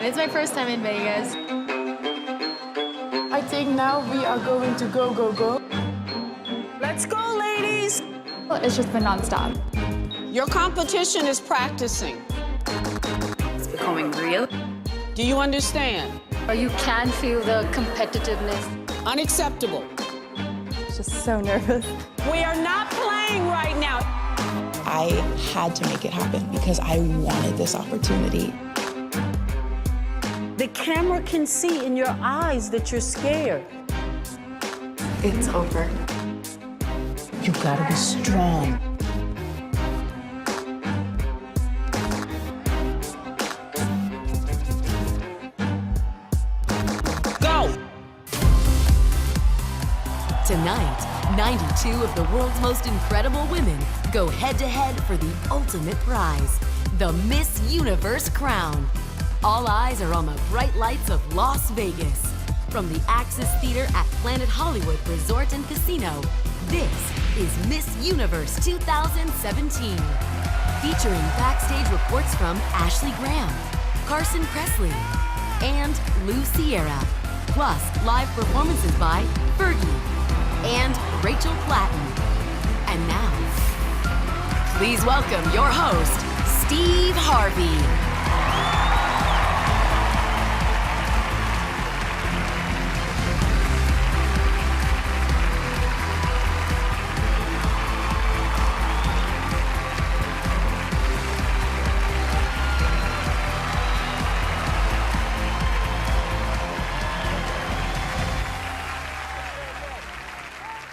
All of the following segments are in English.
It's my first time in Vegas. I think now we are going to go, go, go. Let's go, ladies. It's just been nonstop. Your competition is practicing. It's becoming real. Do you understand? You can feel the competitiveness. Unacceptable. Just so nervous. We are not playing right now. I had to make it happen because I wanted this opportunity. The camera can see in your eyes that you're scared. It's over. You gotta be strong. Go! Tonight, 92 of the world's most incredible women go head-to-head for the ultimate prize, the Miss Universe crown. All eyes are on the bright lights of Las Vegas. From the Axis Theater at Planet Hollywood Resort and Casino, this is Miss Universe 2017. Featuring backstage reports from Ashley Graham, Carson Kressley, and Lou Sierra. Plus, live performances by Fergie and Rachel Platten. And now, please welcome your host, Steve Harvey.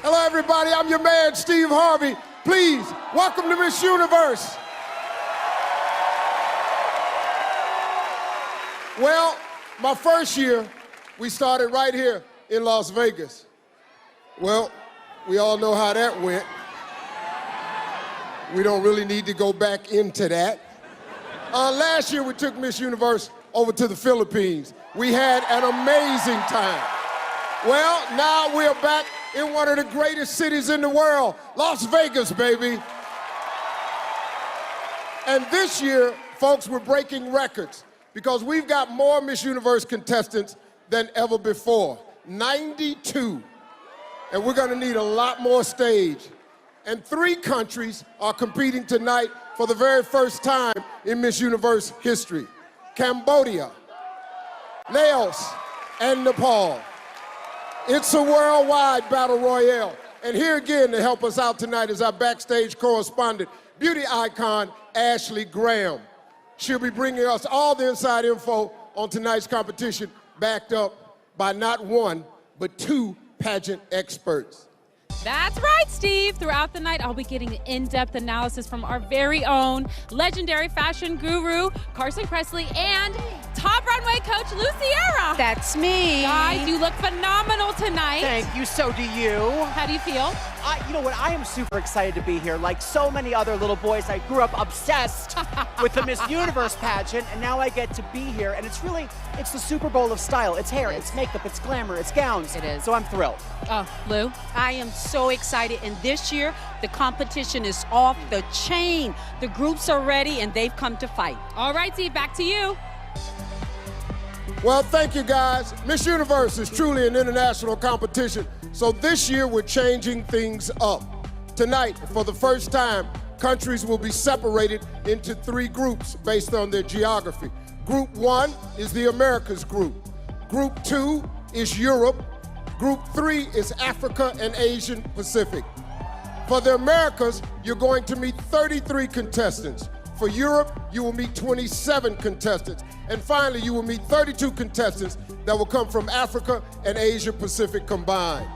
Hello, everybody. I'm your man, Steve Harvey. Please, welcome to Miss Universe. Well, my first year, we started right here in Las Vegas. Well, we all know how that went. We don't really need to go back into that. Last year, we took Miss Universe over to the Philippines. We had an amazing time. Well, now we're back in one of the greatest cities in the world, Las Vegas, baby. And this year, folks, we're breaking records because we've got more Miss Universe contestants than ever before, 92. And we're gonna need a lot more stage. And 3 countries are competing tonight for the very first time in Miss Universe history: Cambodia, Laos, and Nepal. It's a worldwide battle royale. And here again to help us out tonight is our backstage correspondent, beauty icon, Ashley Graham. She'll be bringing us all the inside info on tonight's competition, backed up by not 1, but 2 pageant experts. That's right, Steve. Throughout the night, I'll be getting in-depth analysis from our very own legendary fashion guru, Carson Kressley, and top runway coach, Lou Sierra. That's me. Guys, you look phenomenal tonight. Thank you, so do you. How do you feel? You know what, I am super excited to be here. Like so many other little boys, I grew up obsessed with the Miss Universe pageant, and now I get to be here, and it's the Super Bowl of style. It's hair, it's makeup, it's glamour, it's gowns. It is. So I'm thrilled. Oh, Lou? I am so excited, and this year, the competition is off the chain. The groups are ready, and they've come to fight. All right, Steve, back to you. Well, thank you, guys. Miss Universe is truly an international competition, so this year we're changing things up. Tonight, for the first time, countries will be separated into 3 groups based on their geography. Group 1 is the Americas group. Group 2 is Europe. Group 3 is Africa and Asian Pacific. For the Americas, you're going to meet 33 contestants. For Europe, you will meet 27 contestants. And finally, you will meet 32 contestants that will come from Africa and Asia Pacific combined.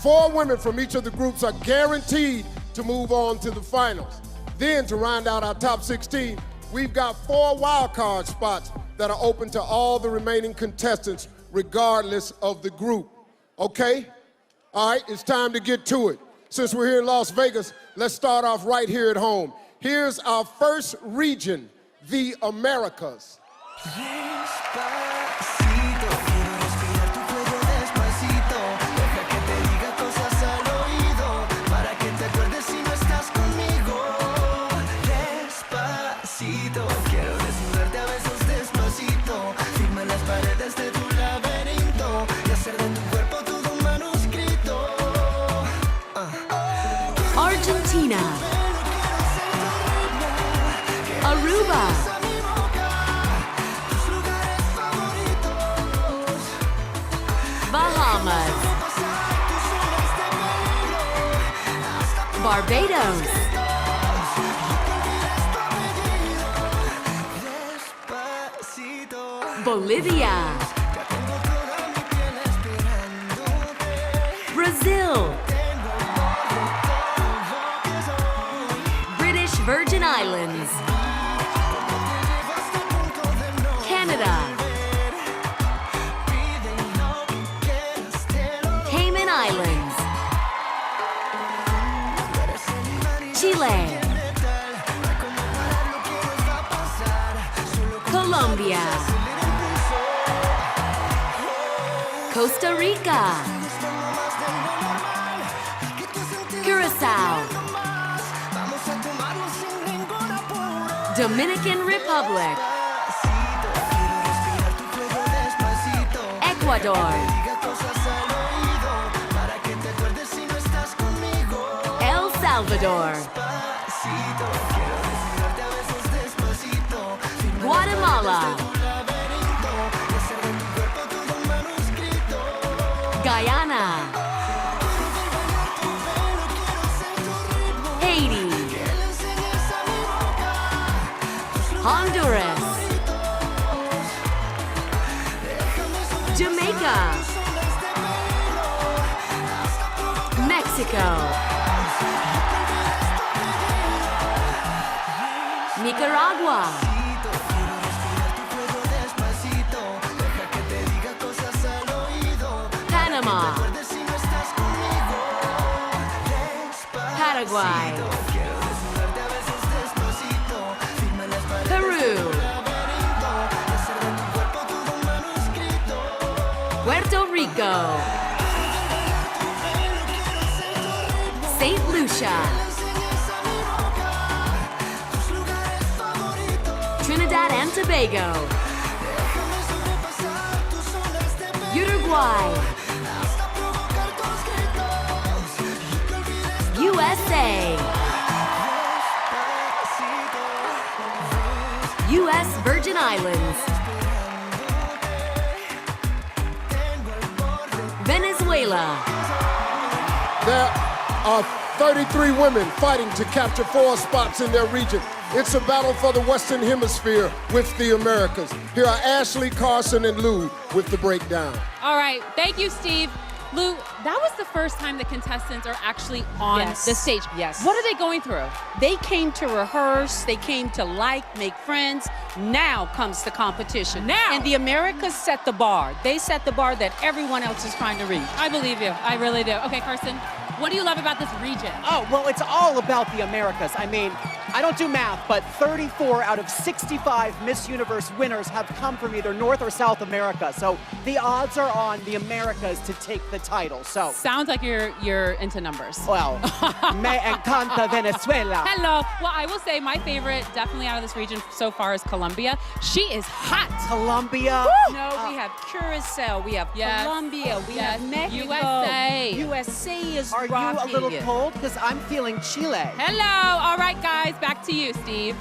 4 women from each of the groups are guaranteed to move on to the finals. Then, to round out our top 16, we've got 4 wildcard spots that are open to all the remaining contestants, regardless of the group. Okay? All right, it's time to get to it. Since we're here in Las Vegas, let's start off right here at home. Here's our first region, the Americas. Quiero desnudarte a besos despacito, Aruba, Bahamas, Barbados, Bolivia, Brazil, British Virgin Islands, Canada, Cayman Islands, Chile, Colombia, Costa Rica, Curacao, Dominican Republic, Ecuador, El Salvador, Guatemala, Guyana, Haiti, Honduras, Jamaica, Mexico, Nicaragua, Panama, Paraguay, Peru, Puerto Rico, St. Lucia, Trinidad and Tobago, Uruguay, USA, U.S. Virgin Islands, Venezuela. There are 33 women fighting to capture 4 spots in their region. It's a battle for the Western Hemisphere with the Americas. Here are Ashley, Carson, and Lou with the breakdown. All right, thank you, Steve. Lou, that was the first time the contestants are actually on the stage. Yes. What are they going through? They came to rehearse, they came to make friends. Now comes the competition. Now! And the Americas set the bar. They set the bar that everyone else is trying to reach. I believe you. I really do. Okay, Carson, what do you love about this region? Oh, well, it's all about the Americas. I mean, I don't do math, but 34 out of 65 Miss Universe winners have come from either North or South America. So the odds are on the Americas to take the title. So sounds like you're into numbers. Well, me encanta Venezuela. Hello. Well, I will say my favorite, definitely out of this region so far, is Colombia. She is hot. Colombia. No, we have Curacao, we have Colombia, we have Mexico. USA. USA is Are rocking. you a little cold? Because I'm feeling Chile. Hello. All right, guys, back to you, Steve.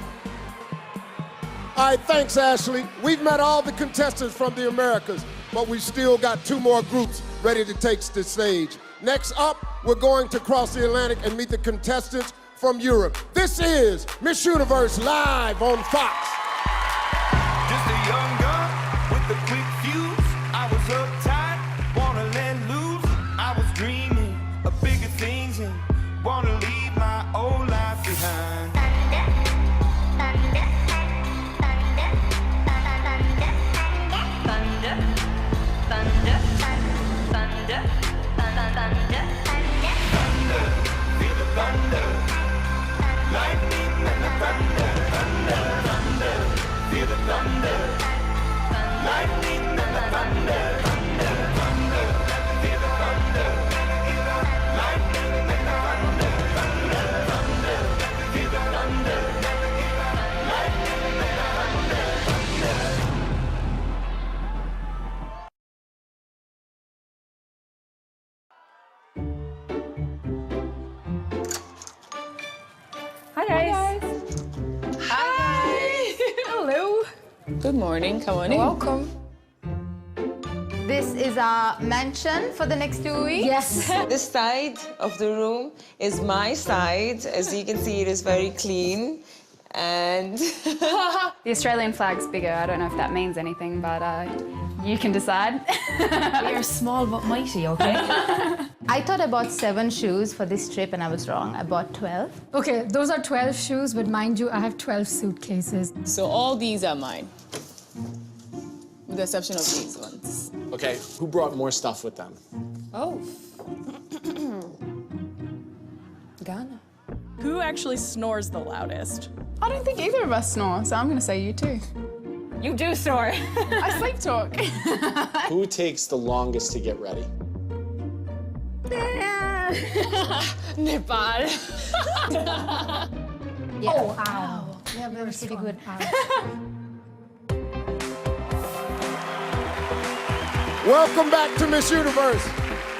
All right, thanks, Ashley. We've met all the contestants from the Americas, but we've still got 2 more groups ready to take the stage. Next up, we're going to cross the Atlantic and meet the contestants from Europe. This is Miss Universe live on Fox. Just a young gun with a quick fuse. I was uptight, wanna let loose. I was dreaming of bigger things and wanna leave my old life behind. Lightning and the thunder, thunder, thunder, feel the thunder. Good morning. Come on in. Welcome. This is our mansion for the next 2 weeks. Yes. This side of the room is my side. As you can see, it is very clean. And The Australian flag's bigger. I don't know if that means anything, but you can decide. we are small but mighty, okay? I thought I bought 7 shoes for this trip and I was wrong. I bought 12. Okay, those are 12 shoes, but mind you, I have 12 suitcases. So all these are mine, with the exception of these ones. Okay, who brought more stuff with them? Oh. Ghana. Who actually snores the loudest? I don't think either of us snore, so I'm gonna say you too. You do snore. I sleep talk. Who takes the longest to get ready? Nepal. Yeah. Oh, wow. Yeah, we were pretty good. Welcome back to Miss Universe.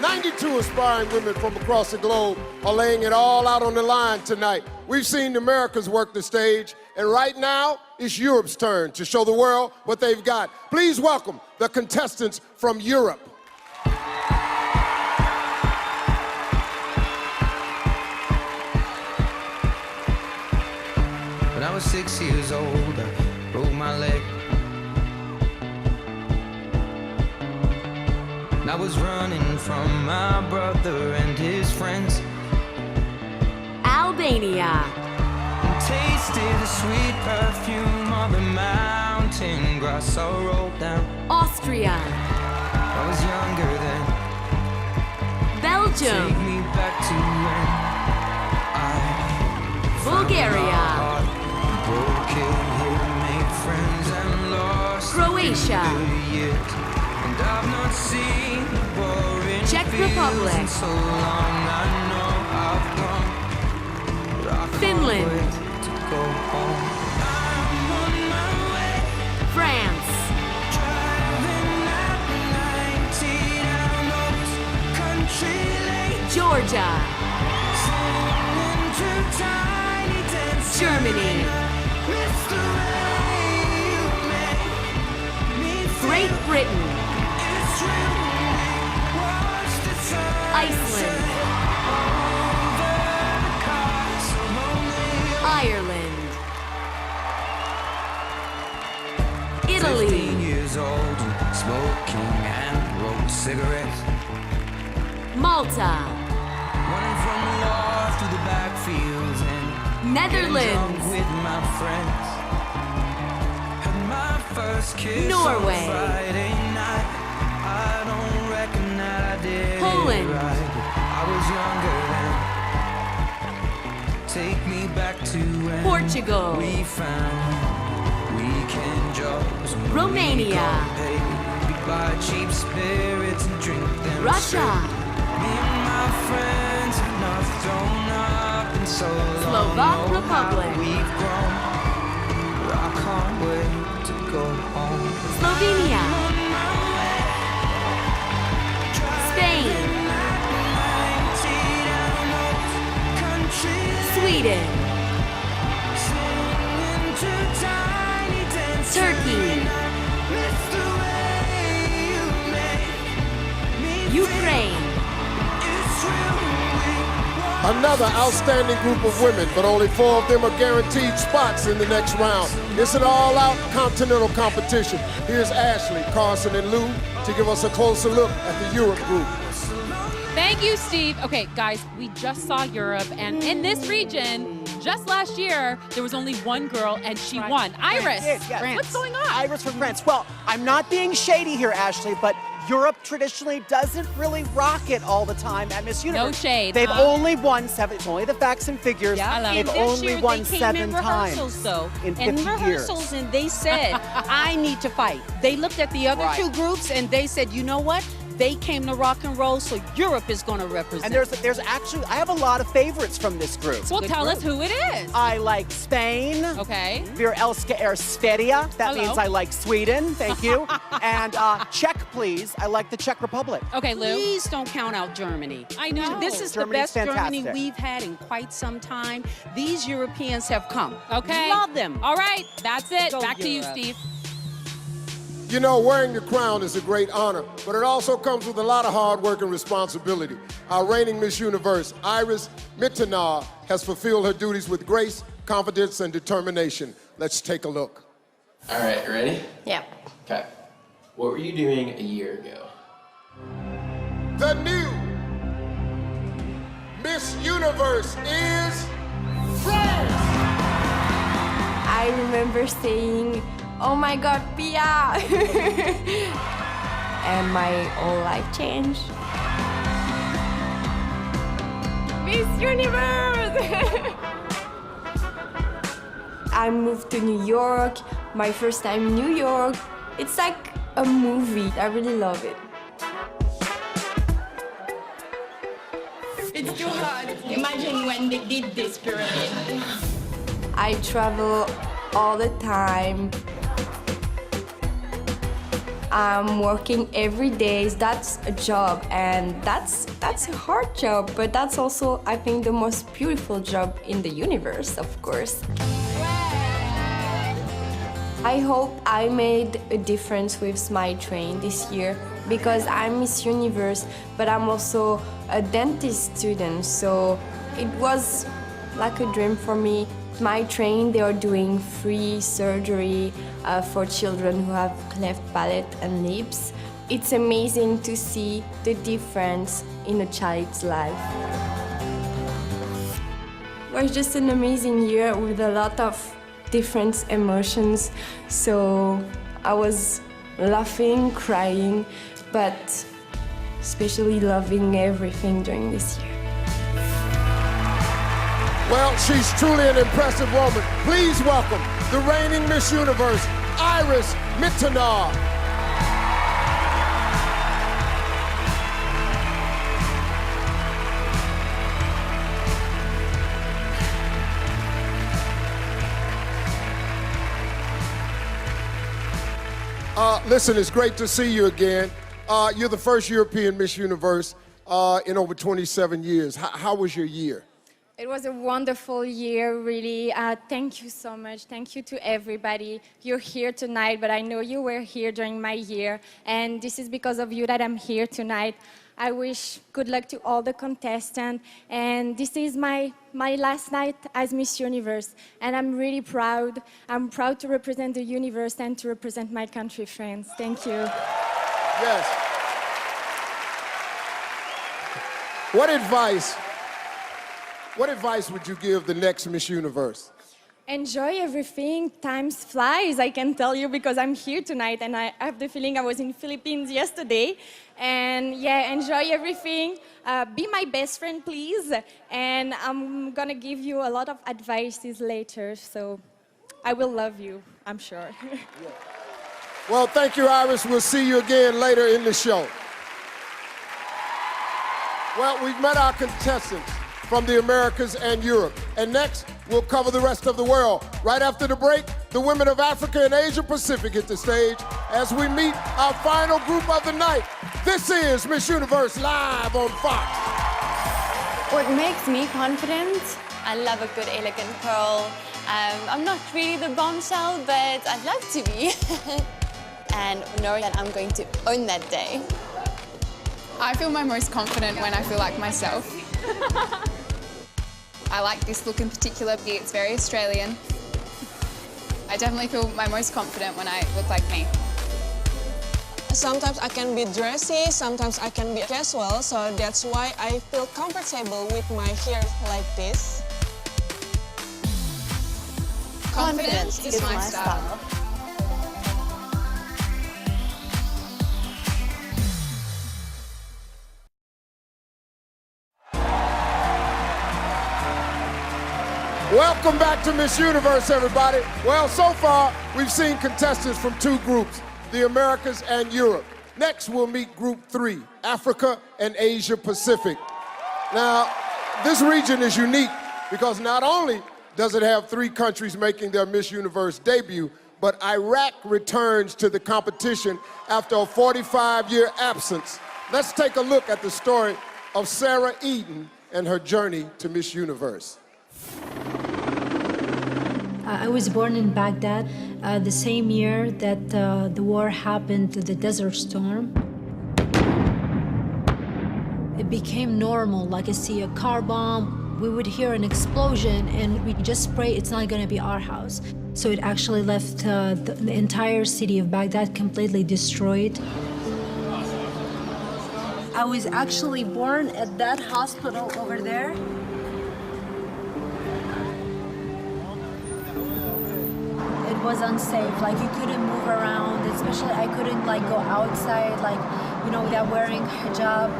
92 aspiring women from across the globe are laying it all out on the line tonight. We've seen the Americas work the stage, and right now, it's Europe's turn to show the world what they've got. Please welcome the contestants from Europe. When I was 6 years old, I broke my leg. I was running from my brother and his friends. Albania. Tasted the sweet perfume of the mountain grass I rolled down. Austria. I was younger then. Belgium. Take me back to when I Bulgaria. broke it, made friends and lost Croatia. years. And I've not seen boring Czech Republic. in so long. I know I've gone, but I can't Finland. wait to go home. I'm on my way, France. driving at 90 down those country lanes, Georgia. singing to Tiny Dancer. Germany. Miss the way you make me feel. Great Britain. It's real. Watch the sun Iceland. over the cars. Ireland. 15 Italy. years old and smoking and rolled cigarettes. Malta. Running from the war through the backfields and getting drunk Netherlands. with my friends. Had my first kiss Norway. on Friday night. I don't reckon that I did Poland. it right. I was younger then. Take me back to when Portugal. we found weekend jobs. and Romania. we got paid. We buy cheap spirits and drink them Russia. straight. Me and my friends have not thrown up in so long. Slovak Oh, how Republic. we've grown. But I can't wait to go home. Slovenia. Spain. Sweden. Turkey. Ukraine. Another outstanding group of women, but only 4 of them are guaranteed spots in the next round. It's an all-out continental competition. Here's Ashley, Carson, and Lou to give us a closer look at the Europe group. Thank you, Steve. Okay, guys, we just saw Europe, and in this region, just last year, there was only one girl, and she won. Iris, what's going on? Iris from France. Well, I'm not being shady here, Ashley, but Europe traditionally doesn't really rock it all the time at Miss Universe. No shade, They've huh? only won 7. It's only the facts and figures. Yeah, They've and this only year won they came 7 in times rehearsals, though. in 50 rehearsals, years. and they said, I need to fight. They looked at the other Right. 2 groups, and they said, you know what? They came to rock and roll, so Europe is going to represent. And there's actually, I have a lot of favorites from this group. Well, tell us who it is. I like Spain. Okay. Wir älskar er Sverige. That Hello. means I like Sweden. Thank you. And Czech, please. I like the Czech Republic. Okay, Lou. Please don't count out Germany. I know. This is Germany's the best Germany fantastic. we've had in quite some time. These Europeans have come. Okay. Love them. All right, that's it. Go Back to you, Europe. Steve. You know, wearing the crown is a great honor, but it also comes with a lot of hard work and responsibility. Our reigning Miss Universe, Iris Mittenar, has fulfilled her duties with grace, confidence, and determination. Let's take a look. All right, ready? Yeah. Okay. What were you doing a year ago? The new Miss Universe is France! I remember saying, oh my God, Pia! And my whole life changed. Miss Universe! I moved to New York, my first time in New York. It's like a movie. I really love it. It's too hard. Imagine when they did this pyramid. I travel all the time. I'm working every day. That's a job, and that's a hard job, but that's also, I think, the most beautiful job in the universe, of course. I hope I made a difference with Smile Train this year because I'm Miss Universe, but I'm also a dentist student, so it was like a dream for me. Smile Train, they are doing free surgery for children who have cleft palate and lips. It's amazing to see the difference in a child's life. It was just an amazing year with a lot of different emotions, so I was laughing, crying, but especially loving everything during this year. Well, she's truly an impressive woman. Please welcome the reigning Miss Universe, Iris Mittenar. Listen, it's great to see you again. You're the first European Miss Universe in over 27 years. How was your year? It was a wonderful year, really. Thank you so much. Thank you to everybody. You're here tonight, but I know you were here during my year, and this is because of you that I'm here tonight. I wish good luck to all the contestants, and this is my last night as Miss Universe, and I'm really proud. I'm proud to represent the universe and to represent my country, France. Thank you. Yes. What advice would you give the next Miss Universe? Enjoy everything. Time flies, I can tell you, because I'm here tonight and I have the feeling I was in Philippines yesterday. And yeah, enjoy everything. Be my best friend, please. And I'm gonna give you a lot of advices later, so I will love you, I'm sure. Well, thank you, Iris. We'll see you again later in the show. Well, we've met our contestants from the Americas and Europe. And next, we'll cover the rest of the world. Right after the break, the women of Africa and Asia Pacific hit the stage as we meet our final group of the night. This is Miss Universe Live on Fox. What makes me confident? I love a good elegant curl. I'm not really the bombshell, but I'd love to be. And know that I'm going to own that day. I feel my most confident when I feel like myself. I like this look in particular. It's very Australian. I definitely feel my most confident when I look like me. Sometimes I can be dressy, sometimes I can be casual, so that's why I feel comfortable with my hair like this. Confidence is my style. Welcome back to Miss Universe, everybody. Well, so far, we've seen contestants from two groups, the Americas and Europe. Next, we'll meet Group 3, Africa and Asia Pacific. Now, this region is unique because not only does it have 3 countries making their Miss Universe debut, but Iraq returns to the competition after a 45-year absence. Let's take a look at the story of Sarah Eden and her journey to Miss Universe. I was born in Baghdad the same year that the war happened, the Desert Storm. It became normal, like I see a car bomb, we would hear an explosion and we just pray it's not gonna be our house. So it actually left the entire city of Baghdad completely destroyed. I was actually born at that hospital over there. It was unsafe, like you couldn't move around, especially I couldn't like go outside, like, you know, without wearing hijab.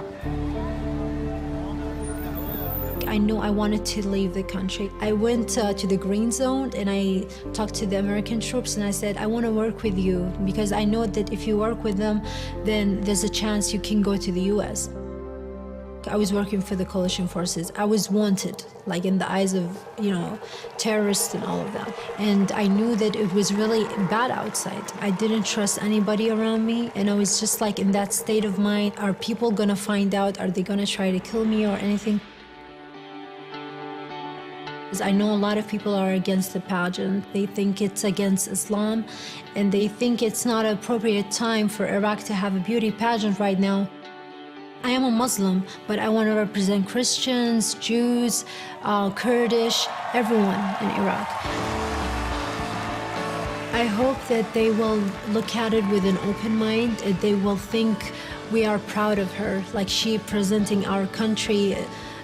I knew I wanted to leave the country. I went to the Green Zone and I talked to the American troops and I said, I want to work with you because I know that if you work with them, then there's a chance you can go to the US. I was working for the coalition forces. I was wanted, like in the eyes of, you know, terrorists and all of that. And I knew that it was really bad outside. I didn't trust anybody around me. And I was just like in that state of mind. Are people gonna find out? Are they gonna try to kill me or anything? I know a lot of people are against the pageant. They think it's against Islam, and they think it's not an appropriate time for Iraq to have a beauty pageant right now. I am a Muslim, but I want to represent Christians, Jews, Kurdish, everyone in Iraq. I hope that they will look at it with an open mind, and they will think we are proud of her, like she presenting our country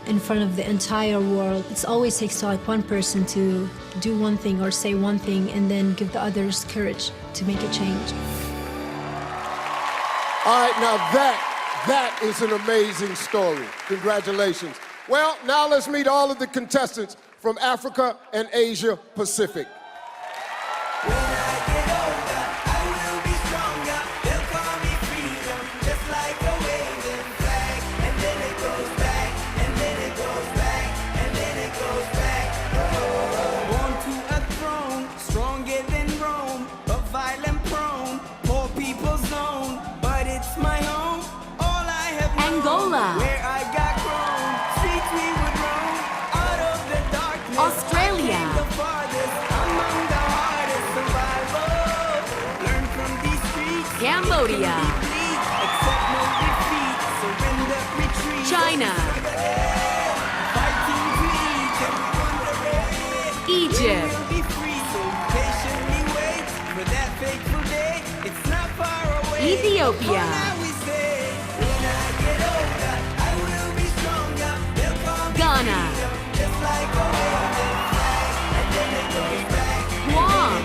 in front of the entire world. It always takes like one person to do one thing or say one thing and then give the others courage to make a change. All right, now that is an amazing story. Congratulations. Well, now let's meet all of the contestants from Africa and Asia Pacific. Australia, Cambodia, China, Egypt, Ethiopia, Ghana, Guam,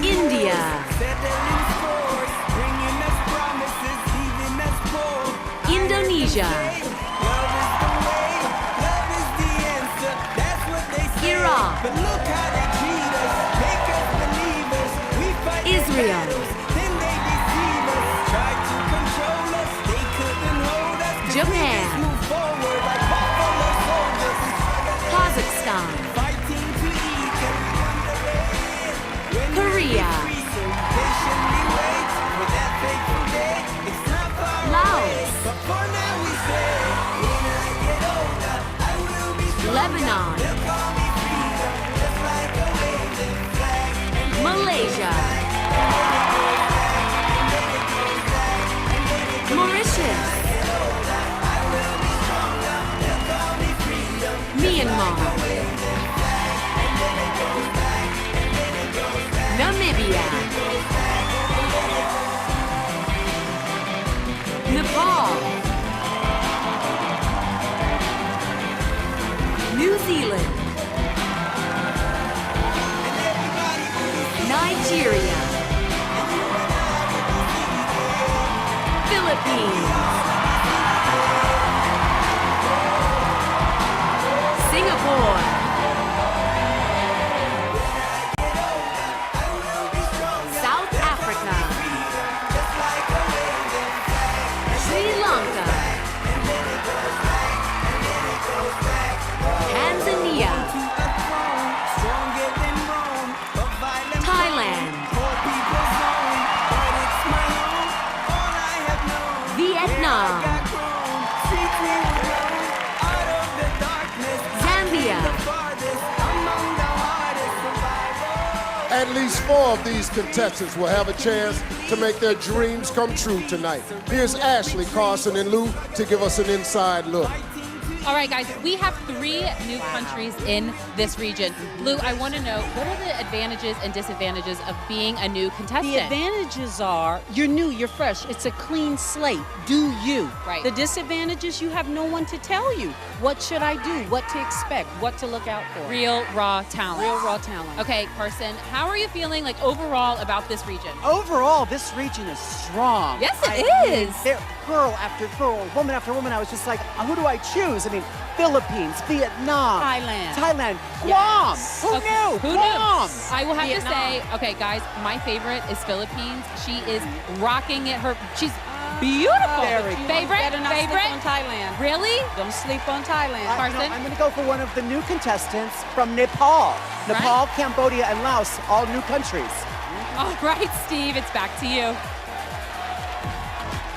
India, Indonesia, Iraq, Israel, Japan, Kazakhstan, Korea, Laos, Lebanon, Malaysia, Mauritius, Myanmar, Namibia, Nepal, New Zealand, Nigeria, Philippines, Singapore, South Africa, Sri Lanka, Tanzania, Thailand, Vietnam, At least 4 of these contestants will have a chance to make their dreams come true tonight. Here's Ashley, Carson, and Lou to give us an inside look. All right, guys, we have 3 new countries in this region. Lou, I want to know, what are the advantages and disadvantages of being a new contestant? The advantages are you're new, you're fresh. It's a clean slate. Do you. Right. The disadvantages, you have no one to tell you. What should I do? What to expect? What to look out for? Real, raw talent. Real, raw talent. Okay, Carson, how are you feeling like overall about this region? Overall, this region is strong. Yes, it is. Girl after girl, woman after woman, I was just like, who do I choose? I mean, Philippines, Vietnam, Thailand, Guam. Yes. Who knew? Who Guam. knew? I will have Vietnam. to say, okay, guys, my favorite is Philippines. She is rocking it. She's beautiful. Very good. Favorite? Better not Favorite? sleep on Thailand. Really? Don't sleep on Thailand. Carson? I'm going to go for one of the new contestants from Nepal. Nepal, Cambodia, and Laos, all new countries. All right, Steve, it's back to you.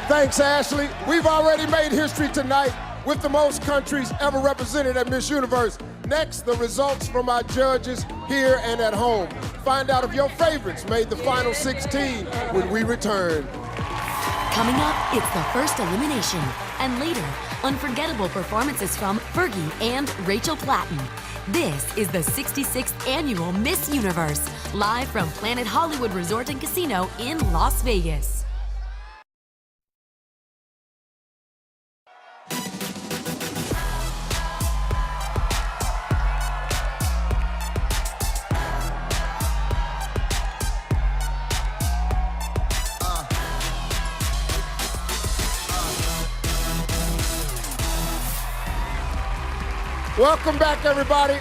Thanks, Ashley. We've already made history tonight with the most countries ever represented at Miss Universe. Next, the results from our judges here and at home. Find out if your favorites made the final 16 when we return. Coming up, it's the first elimination. And later, unforgettable performances from Fergie and Rachel Platten. This is the 66th annual Miss Universe, live from Planet Hollywood Resort and Casino in Las Vegas. Welcome back, everybody.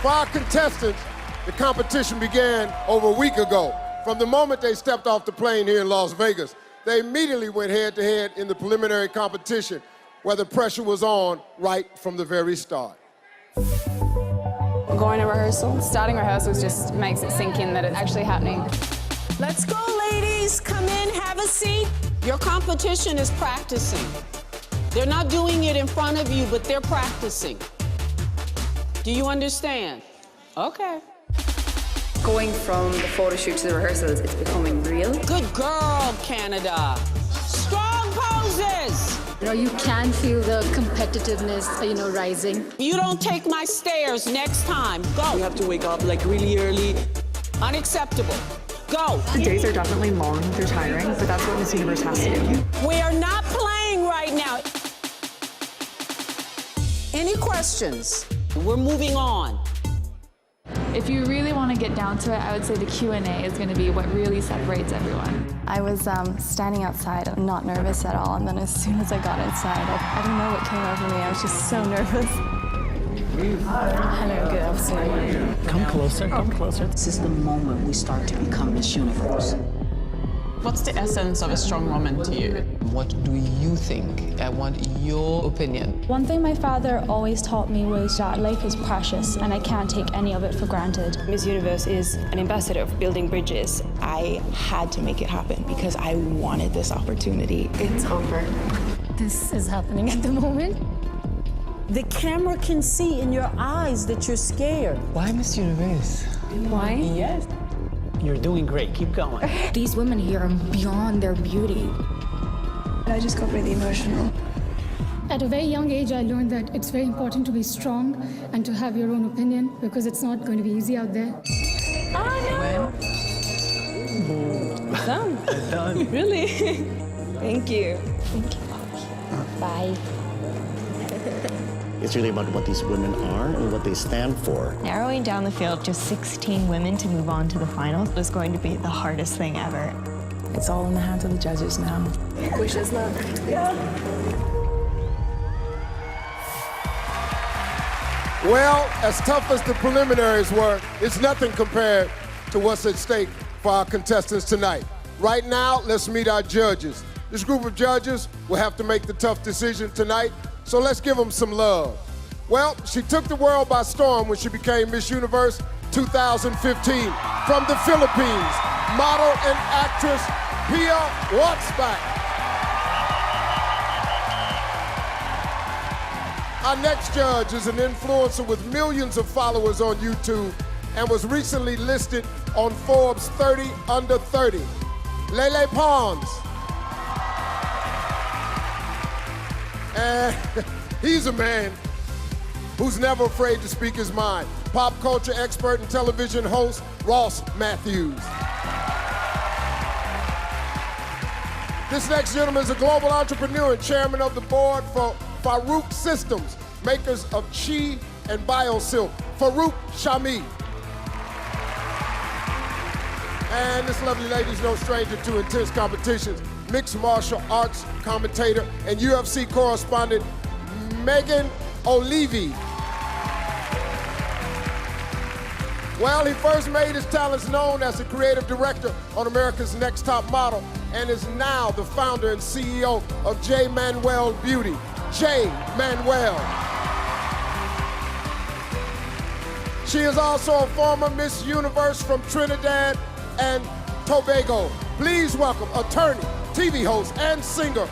For our contestants, the competition began over a week ago. From the moment they stepped off the plane here in Las Vegas, they immediately went head-to-head in the preliminary competition, where the pressure was on right from the very start. Going to rehearsal, starting rehearsals just makes it sink in that it's actually happening. Let's go, ladies. Come in, have a seat. Your competition is practicing. They're not doing it in front of you, but they're practicing. Do you understand? Okay. Going from the photo shoot to the rehearsals, it's becoming real. Good girl, Canada. Strong poses. You can feel the competitiveness, rising. You don't take my stairs next time. Go. We have to wake up like really early. Unacceptable. Go. The days are definitely long, they're tiring, but that's what Miss Universe has to do. We are not playing right now. Any questions? We're moving on. If you really want to get down to it, I would say the Q&A is going to be what really separates everyone. I was standing outside, not nervous at all, and then as soon as I got inside, I don't know what came over me. I was just so nervous. Hello, good afternoon. Come closer, come closer. This is the moment we start to become Miss Universe. What's the essence of a strong woman to you? What do you think? I want your opinion. One thing my father always taught me was that life is precious and I can't take any of it for granted. Miss Universe is an ambassador of building bridges. I had to make it happen because I wanted this opportunity. It's over. This is happening at the moment. The camera can see in your eyes that you're scared. Why Miss Universe? Why? Yes. You're doing great. Keep going. These women here are beyond their beauty. I just got really emotional. At a very young age, I learned that it's very important to be strong and to have your own opinion because it's not going to be easy out there. Done. Done. Really? Thank you. Thank you. Bye. It's really about what these women are and what they stand for. Narrowing down the field to 16 women to move on to the finals was going to be the hardest thing ever. It's all in the hands of the judges now. Wish us luck. Well, as tough as the preliminaries were, it's nothing compared to what's at stake for our contestants tonight. Right now, let's meet our judges. This group of judges will have to make the tough decision tonight, so let's give them some love. Well, she took the world by storm when she became Miss Universe 2015. From the Philippines, model and actress Pia Wurtzbach. Our next judge is an influencer with millions of followers on YouTube and was recently listed on Forbes 30 Under 30. Lele Pons. And he's a man who's never afraid to speak his mind. Pop culture expert and television host, Ross Matthews. This next gentleman is a global entrepreneur and chairman of the board for Farouk Systems, makers of Chi and BioSilk, Farouk Shami. And this lovely lady is no stranger to intense competitions. Mixed martial arts commentator and UFC correspondent, Megan O'Leary. Well, he first made his talents known as the creative director on America's Next Top Model and is now the founder and CEO of J. Manuel Beauty. J. Manuel. She is also a former Miss Universe from Trinidad and Tobago. Please welcome attorney, TV host, and singer,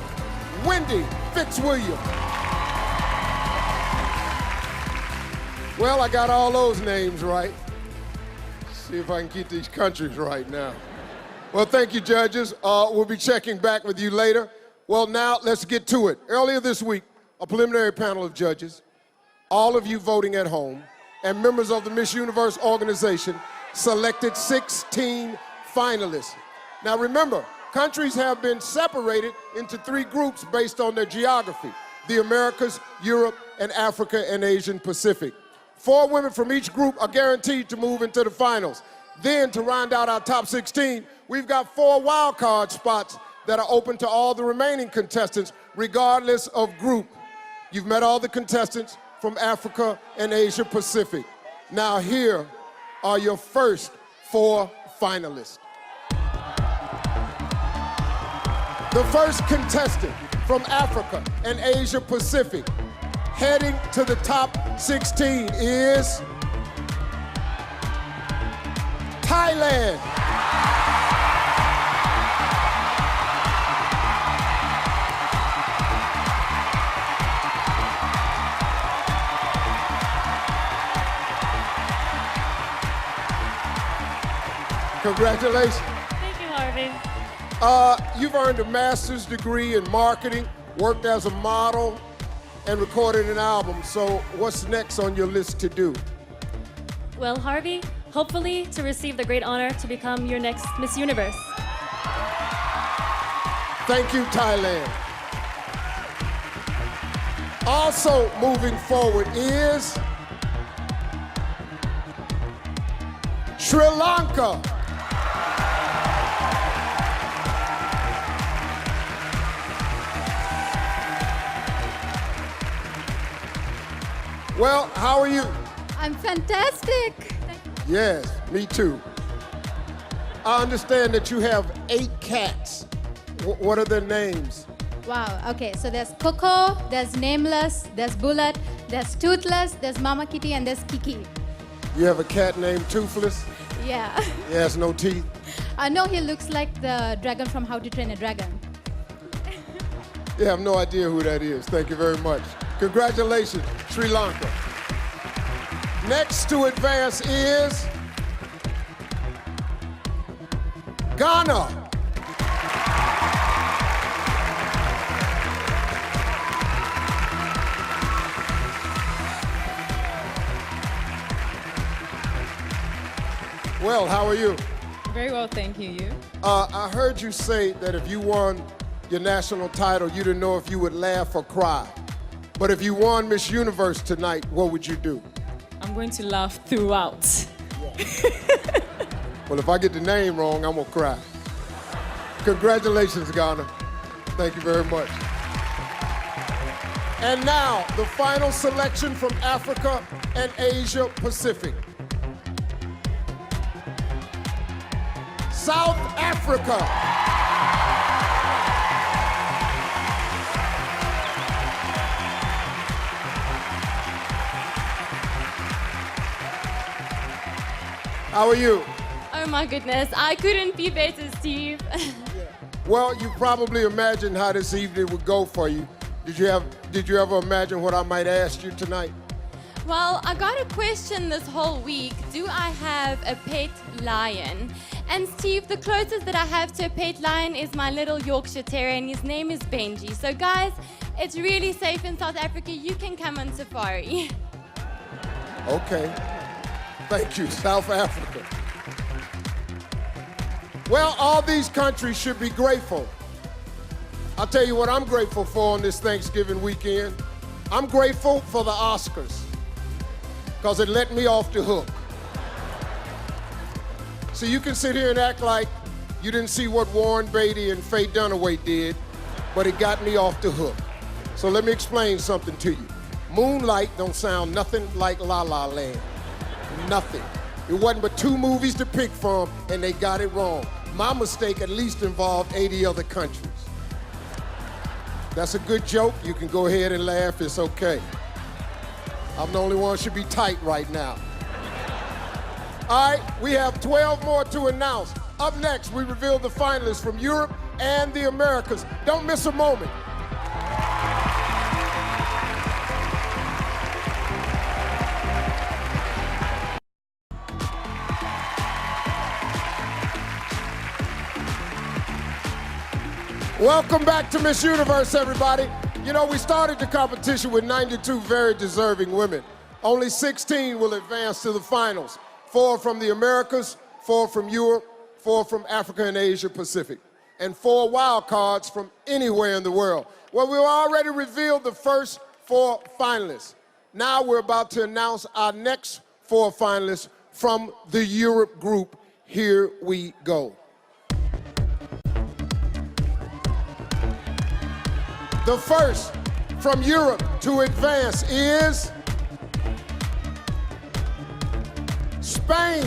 Wendy Fitzwilliam. Well, I got all those names right. See if I can keep these countries right now. Well, thank you, judges. We'll be checking back with you later. Well, now let's get to it. Earlier this week, a preliminary panel of judges, all of you voting at home, and members of the Miss Universe organization selected 16 finalists. Now remember, countries have been separated into 3 groups based on their geography: the Americas, Europe, and Africa and Asian Pacific. 4 women from each group are guaranteed to move into the finals. Then, to round out our top 16, we've got 4 wild card spots that are open to all the remaining contestants, regardless of group. You've met all the contestants from Africa and Asia Pacific. Now here are your first 4 finalists. The first contestant from Africa and Asia Pacific, heading to the top 16 is Thailand. Congratulations. Thank you, Harvey. You've earned a master's degree in marketing, worked as a model, and recorded an album. So what's next on your list to do? Well, Harvey, hopefully to receive the great honor to become your next Miss Universe. Thank you, Thailand. Also moving forward is Sri Lanka. Well, how are you? I'm fantastic. Yes, me too. I understand that you have 8 cats. What are their names? Wow, okay, so there's Coco, there's Nameless, there's Bullet, there's Toothless, there's Mama Kitty, and there's Kiki. You have a cat named Toothless? Yeah. He has no teeth? No, he looks like the dragon from How to Train a Dragon. You have no idea who that is. Thank you very much. Congratulations, Sri Lanka. Next to advance is Ghana. Well, how are you? Very well, thank you. You? I heard you say that if you won your national title, you didn't know if you would laugh or cry. But if you won Miss Universe tonight, what would you do? I'm going to laugh throughout. Well, if I get the name wrong, I'm gonna cry. Congratulations, Ghana. Thank you very much. And now, the final selection from Africa and Asia Pacific. South Africa. How are you? Oh my goodness, I couldn't be better, Steve. Well, you probably imagined how this evening would go for you. Did you ever imagine what I might ask you tonight? Well, I got a question this whole week. Do I have a pet lion? And Steve, the closest that I have to a pet lion is my little Yorkshire Terrier, and his name is Benji. So guys, it's really safe in South Africa. You can come on safari. Okay. Thank you, South Africa. Well, all these countries should be grateful. I'll tell you what I'm grateful for on this Thanksgiving weekend. I'm grateful for the Oscars, because it let me off the hook. So you can sit here and act like you didn't see what Warren Beatty and Faye Dunaway did, but it got me off the hook. So let me explain something to you. Moonlight don't sound nothing like La La Land. Nothing. It wasn't but 2 movies to pick from, and they got it wrong. My mistake at least involved 80 other countries. That's a good joke. You can go ahead and laugh. It's okay. I'm the only one who should be tight right now. All right, we have 12 more to announce. Up next, we reveal the finalists from Europe and the Americas. Don't miss a moment. Welcome back to Miss Universe, everybody. You know, we started the competition with 92 very deserving women. Only 16 will advance to the finals. 4 from the Americas, 4 from Europe, 4 from Africa and Asia Pacific, and 4 wild cards from anywhere in the world. Well, we've already revealed the first 4 finalists. Now we're about to announce our next 4 finalists from the Europe group. Here we go. The first from Europe to advance is Spain.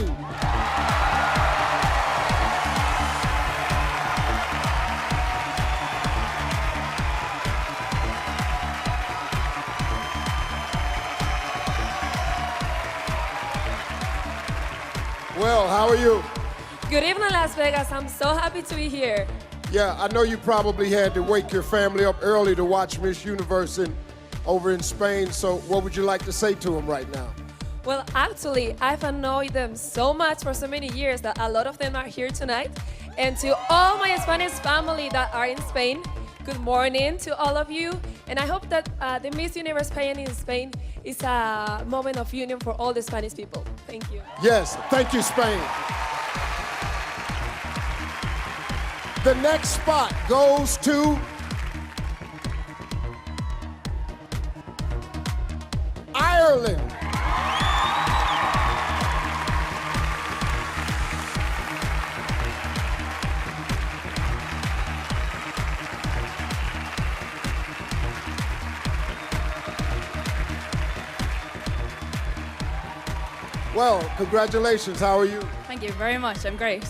Well, how are you? Good evening, Las Vegas. I'm so happy to be here. Yeah, I know you probably had to wake your family up early to watch Miss Universe over in Spain, so what would you like to say to them right now? Well, actually, I've annoyed them so much for so many years that a lot of them are here tonight. And to all my Spanish family that are in Spain, good morning to all of you. And I hope that the Miss Universe pageant in Spain is a moment of union for all the Spanish people. Thank you. Yes, thank you, Spain. The next spot goes to Ireland. Well, congratulations. How are you? Thank you very much. I'm great.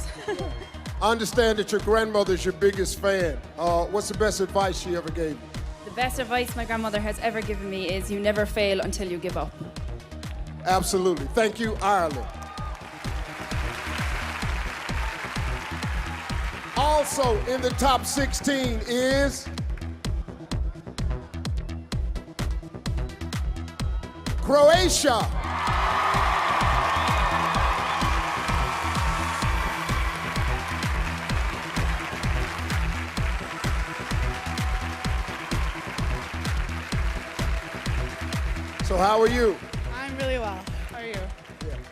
I understand that your grandmother's your biggest fan. What's the best advice she ever gave you? The best advice my grandmother has ever given me is you never fail until you give up. Absolutely. Thank you, Ireland. Also in the top 16 is Croatia. So how are you? I'm really well. How are you?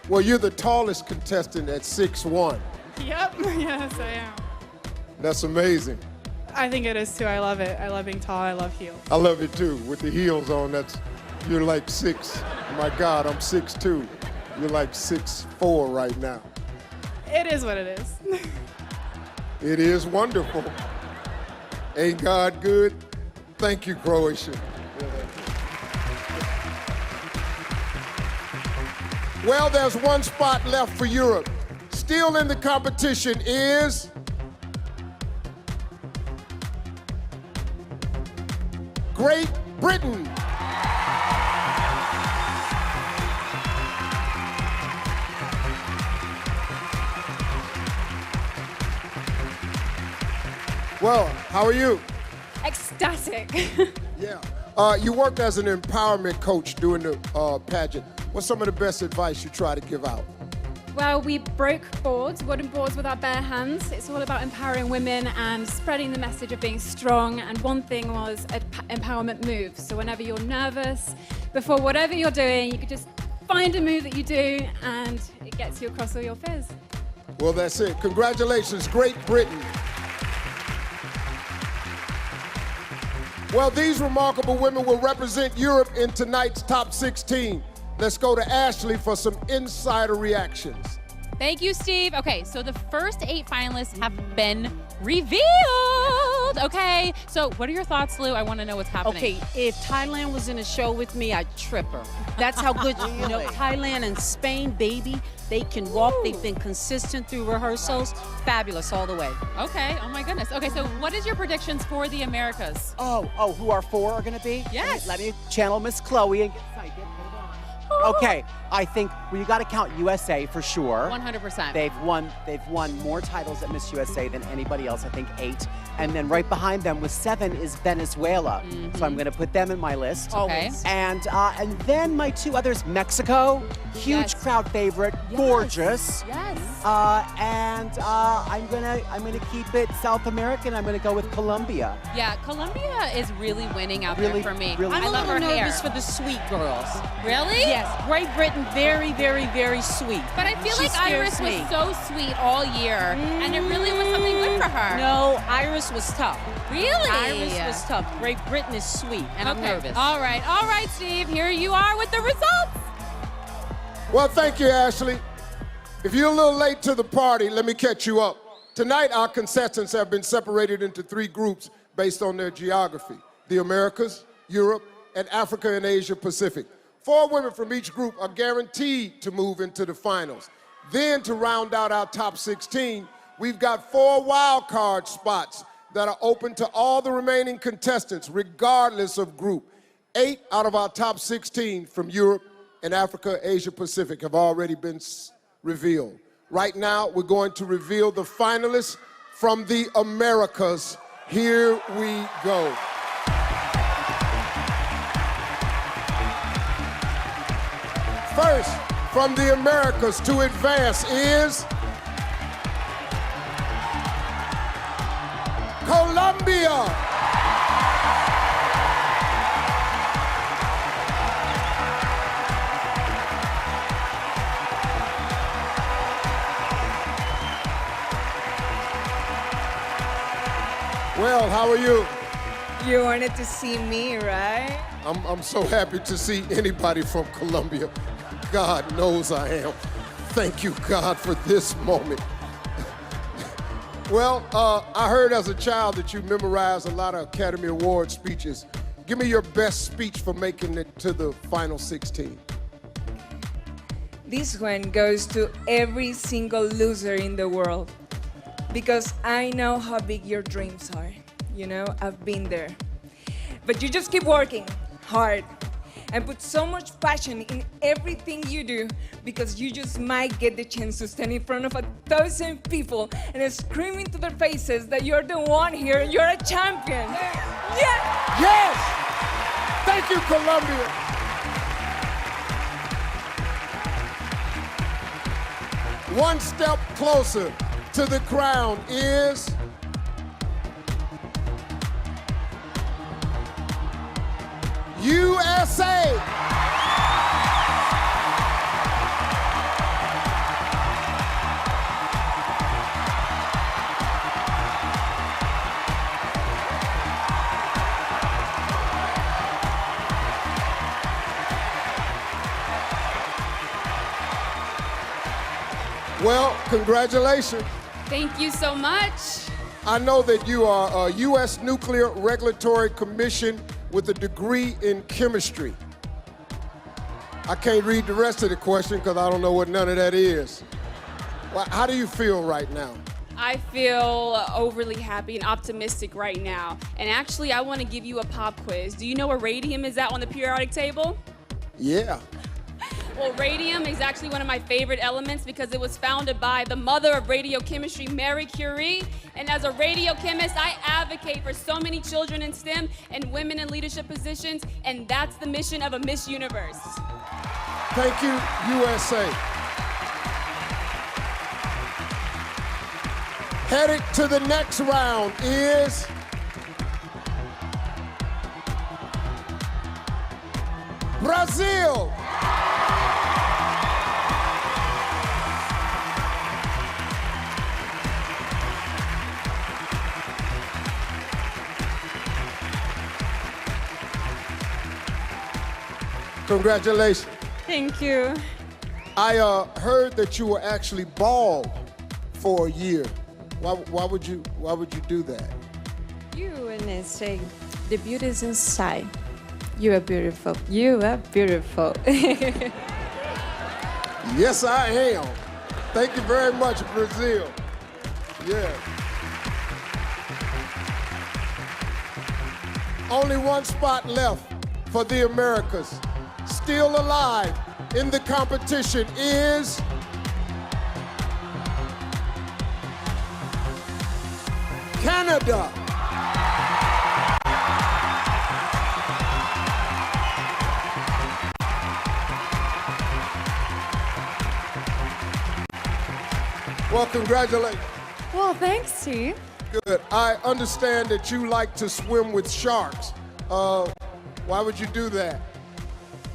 Well, you're the tallest contestant at 6'1". Yep. Yes, I am. That's amazing. I think it is too. I love it. I love being tall. I love heels. I love it too. With the heels on, you're like 6. My God, I'm 6'2". You're like 6'4" right now. It is what it is. It is wonderful. Ain't God good? Thank you, Croatia. Well, there's one spot left for Europe. Still in the competition is Great Britain. Well, how are you? Ecstatic. Yeah. You worked as an empowerment coach during the pageant. What's some of the best advice you try to give out? Well, we broke boards, wooden boards with our bare hands. It's all about empowering women and spreading the message of being strong. And one thing was empowerment moves. So whenever you're nervous, before whatever you're doing, you could just find a move that you do and it gets you across all your fears. Well, that's it. Congratulations, Great Britain. Well, these remarkable women will represent Europe in tonight's top 16. Let's go to Ashley for some insider reactions. Thank you, Steve. Okay, so the first 8 finalists have been revealed. Okay, so what are your thoughts, Lou? I want to know what's happening. Okay, if Thailand was in a show with me, I'd trip her. That's how good, you know, Thailand and Spain, baby, they can walk. They've been consistent through rehearsals. Fabulous all the way. Okay, oh my goodness. Okay, so what is your predictions for the Americas? Oh, who our 4 are going to be? Yes. Let me channel Miss Chloe and get psyched. Okay, I think you got to count USA for sure. 100%. They've won more titles at Miss USA than anybody else. I think 8, and then right behind them with 7 is Venezuela. So I'm going to put them in my list. Okay. And then my 2 others, Mexico, huge crowd favorite, gorgeous. Yes. And I'm gonna keep it South American. I'm gonna go with Colombia. Yeah, Colombia is really winning out there for me. Really, I'm I a love her little hair. nervous for the sweet girls. Really? Yes, Great Britain, very, very, very sweet. But I feel She like Iris scares was me. so sweet all year, and it really was something good for her. No, Iris was tough. Really? Iris was tough. Great Britain is sweet, and I'm nervous. All right, Steve. Here you are with the results. Well, thank you, Ashley. If you're a little late to the party, let me catch you up. Tonight, our contestants have been separated into 3 groups based on their geography: the Americas, Europe, and Africa and Asia Pacific. 4 women from each group are guaranteed to move into the finals. Then, to round out our top 16, we've got 4 wild card spots that are open to all the remaining contestants, regardless of group. 8 out of our top 16 from Europe and Africa, Asia Pacific have already been revealed. Right now, we're going to reveal the finalists from the Americas. Here we go. First, from the Americas to advance is Colombia. Well, how are you? You wanted to see me, right? I'm so happy to see anybody from Colombia. God knows I am. Thank you, God, for this moment. Well, I heard as a child that you memorized a lot of Academy Award speeches. Give me your best speech for making it to the final 16. This one goes to every single loser in the world. Because I know how big your dreams are. You know, I've been there. But you just keep working hard and put so much passion in everything you do, because you just might get the chance to stand in front of 1,000 people and scream into their faces that you're the one here and you're a champion. Yeah! Yes! Thank you, Colombia. One step closer to the crown is USA. Well, congratulations. Thank you so much. I know that you are a U.S. Nuclear Regulatory Commission with a degree in chemistry. I can't read the rest of the question because I don't know what none of that is. Well, how do you feel right now? I feel overly happy and optimistic right now. And actually, I want to give you a pop quiz. Do you know where radium is at on the periodic table? Yeah. Well, radium is actually one of my favorite elements because it was founded by the mother of radiochemistry, Marie Curie. And as a radiochemist, I advocate for so many children in STEM and women in leadership positions, and that's the mission of a Miss Universe. Thank you, USA. Headed to the next round is Brazil. Congratulations. Thank you. I heard that you were actually bald for a year. Why would you do that? You and say the beauty is inside. You are beautiful. You are beautiful. Yes, I am. Thank you very much, Brazil. Yeah. Only one spot left for the Americas. Still alive in the competition is Canada. Well, congratulations. Well, thanks, Steve. Good. I understand that you like to swim with sharks. Why would you do that?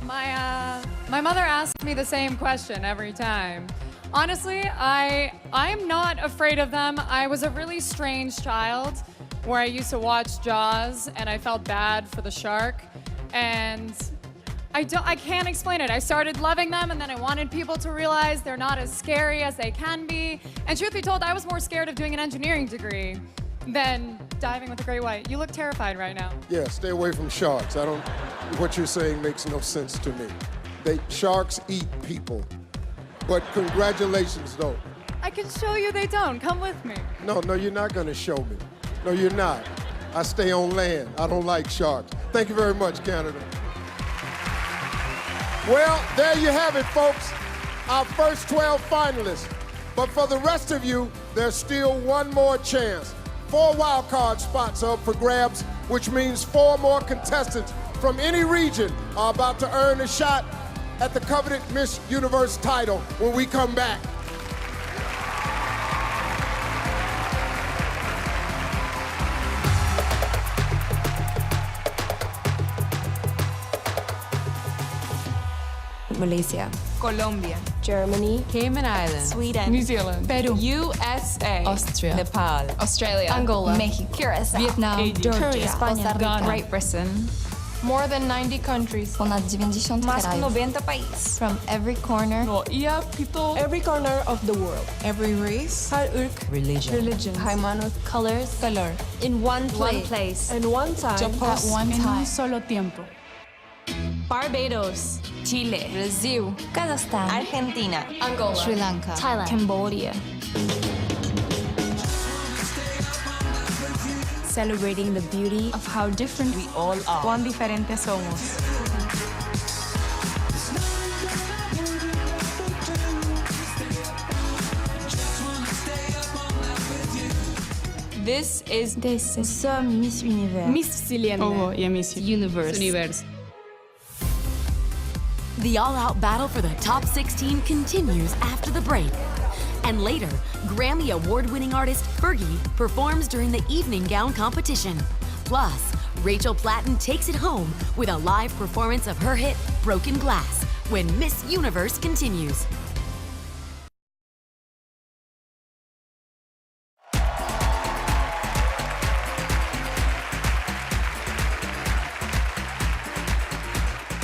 My mother asks me the same question every time. Honestly, I'm not afraid of them. I was a really strange child where I used to watch Jaws and I felt bad for the shark. And I can't explain it. I started loving them and then I wanted people to realize they're not as scary as they can be. And truth be told, I was more scared of doing an engineering degree than diving with a great white. You look terrified right now. Yeah, stay away from sharks. What you're saying makes no sense to me. Sharks eat people. But congratulations, though. I can show you they don't. Come with me. No, you're not gonna show me. No, you're not. I stay on land. I don't like sharks. Thank you very much, Canada. Well, there you have it, folks. Our first 12 finalists. But for the rest of you, there's still one more chance. 4 wild card spots are up for grabs, which means 4 more contestants from any region are about to earn a shot at the coveted Miss Universe title when we come back. Malaysia, Colombia, Germany, Cayman Islands, Sweden, New Zealand, Peru, USA, Austria, Nepal, Australia, Angola, Mexico, Curacao, Vietnam, Georgia, España, Ghana, Great Britain. more than 90 countries. Ponad 90 Más krajów. 90 países. From every corner, Every corner of the world. Every race, religion, Haymanot, colors, color. In one place. And one time. at one time. solo tiempo. Barbados, Chile, Brazil, Kazakhstan, Argentina, Angola, Sri Lanka, Thailand, Cambodia. Celebrating the beauty of how different we all are. Cuán diferentes somos. This is Miss Univers. Miss Sicilienne. Miss Universe. The all-out battle for the top 16 continues after the break. And later, Grammy award-winning artist Fergie performs during the evening gown competition. Plus, Rachel Platten takes it home with a live performance of her hit, Broken Glass, when Miss Universe continues.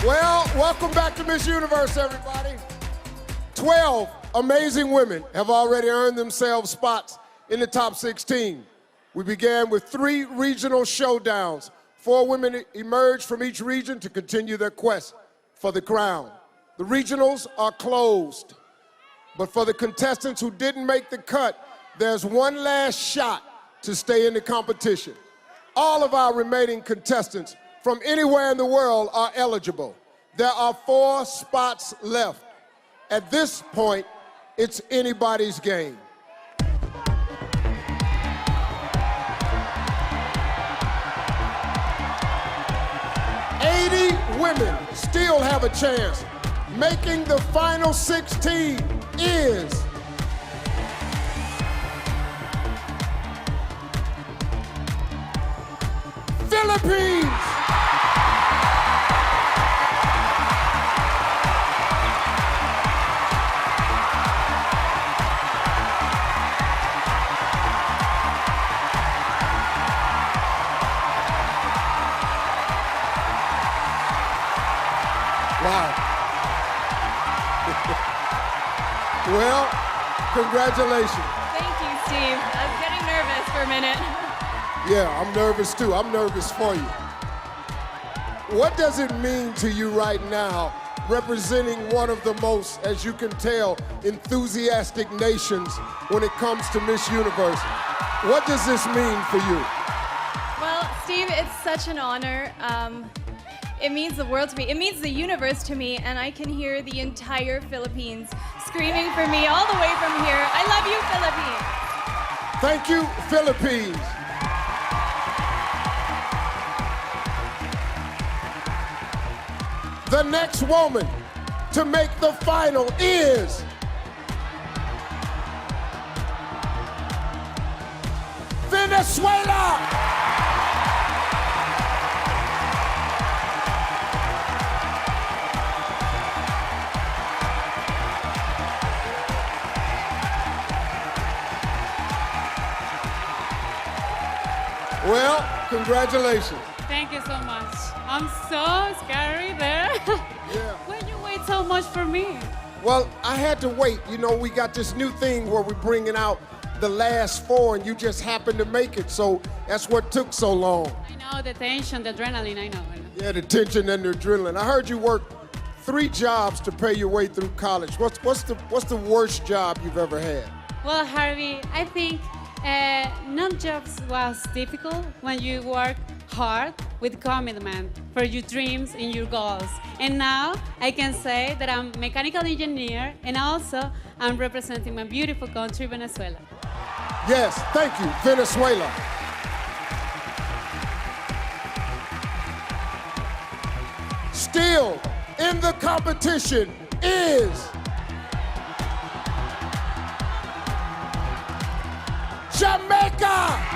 Well, welcome back to Miss Universe, everybody. 12 amazing women have already earned themselves spots in the top 16. We began with 3 regional showdowns. 4 women emerged from each region to continue their quest for the crown. The regionals are closed. But for the contestants who didn't make the cut, there's one last shot to stay in the competition. All of our remaining contestants from anywhere in the world are eligible. There are 4 spots left. At this point, it's anybody's game. Women still have a chance. Making the final 16 is Philippines. Wow. Well, congratulations. Thank you, Steve. I was getting nervous for a minute. Yeah, I'm nervous too. I'm nervous for you. What does it mean to you right now, representing one of the most, as you can tell, enthusiastic nations when it comes to Miss Universe? What does this mean for you? Well, Steve, it's such an honor. It means the world to me. It means the universe to me, and I can hear the entire Philippines screaming for me all the way from here. I love you, Philippines. Thank you, Philippines. The next woman to make the final is Venezuela. Well, congratulations. Thank you so much. I'm so scary there. Yeah. Why you wait so much for me? Well, I had to wait. You know, we got this new thing where we're bringing out the last four, and you just happened to make it. So that's what took so long. I know the tension, the adrenaline, I know. Yeah, the tension and the adrenaline. I heard you worked 3 jobs to pay your way through college. What's the worst job you've ever had? Well, Harvey, I think none jobs was difficult when you work hard with commitment for your dreams and your goals. And now I can say that I'm a mechanical engineer and also I'm representing my beautiful country, Venezuela. Yes, thank you, Venezuela. Still in the competition is Jamaica!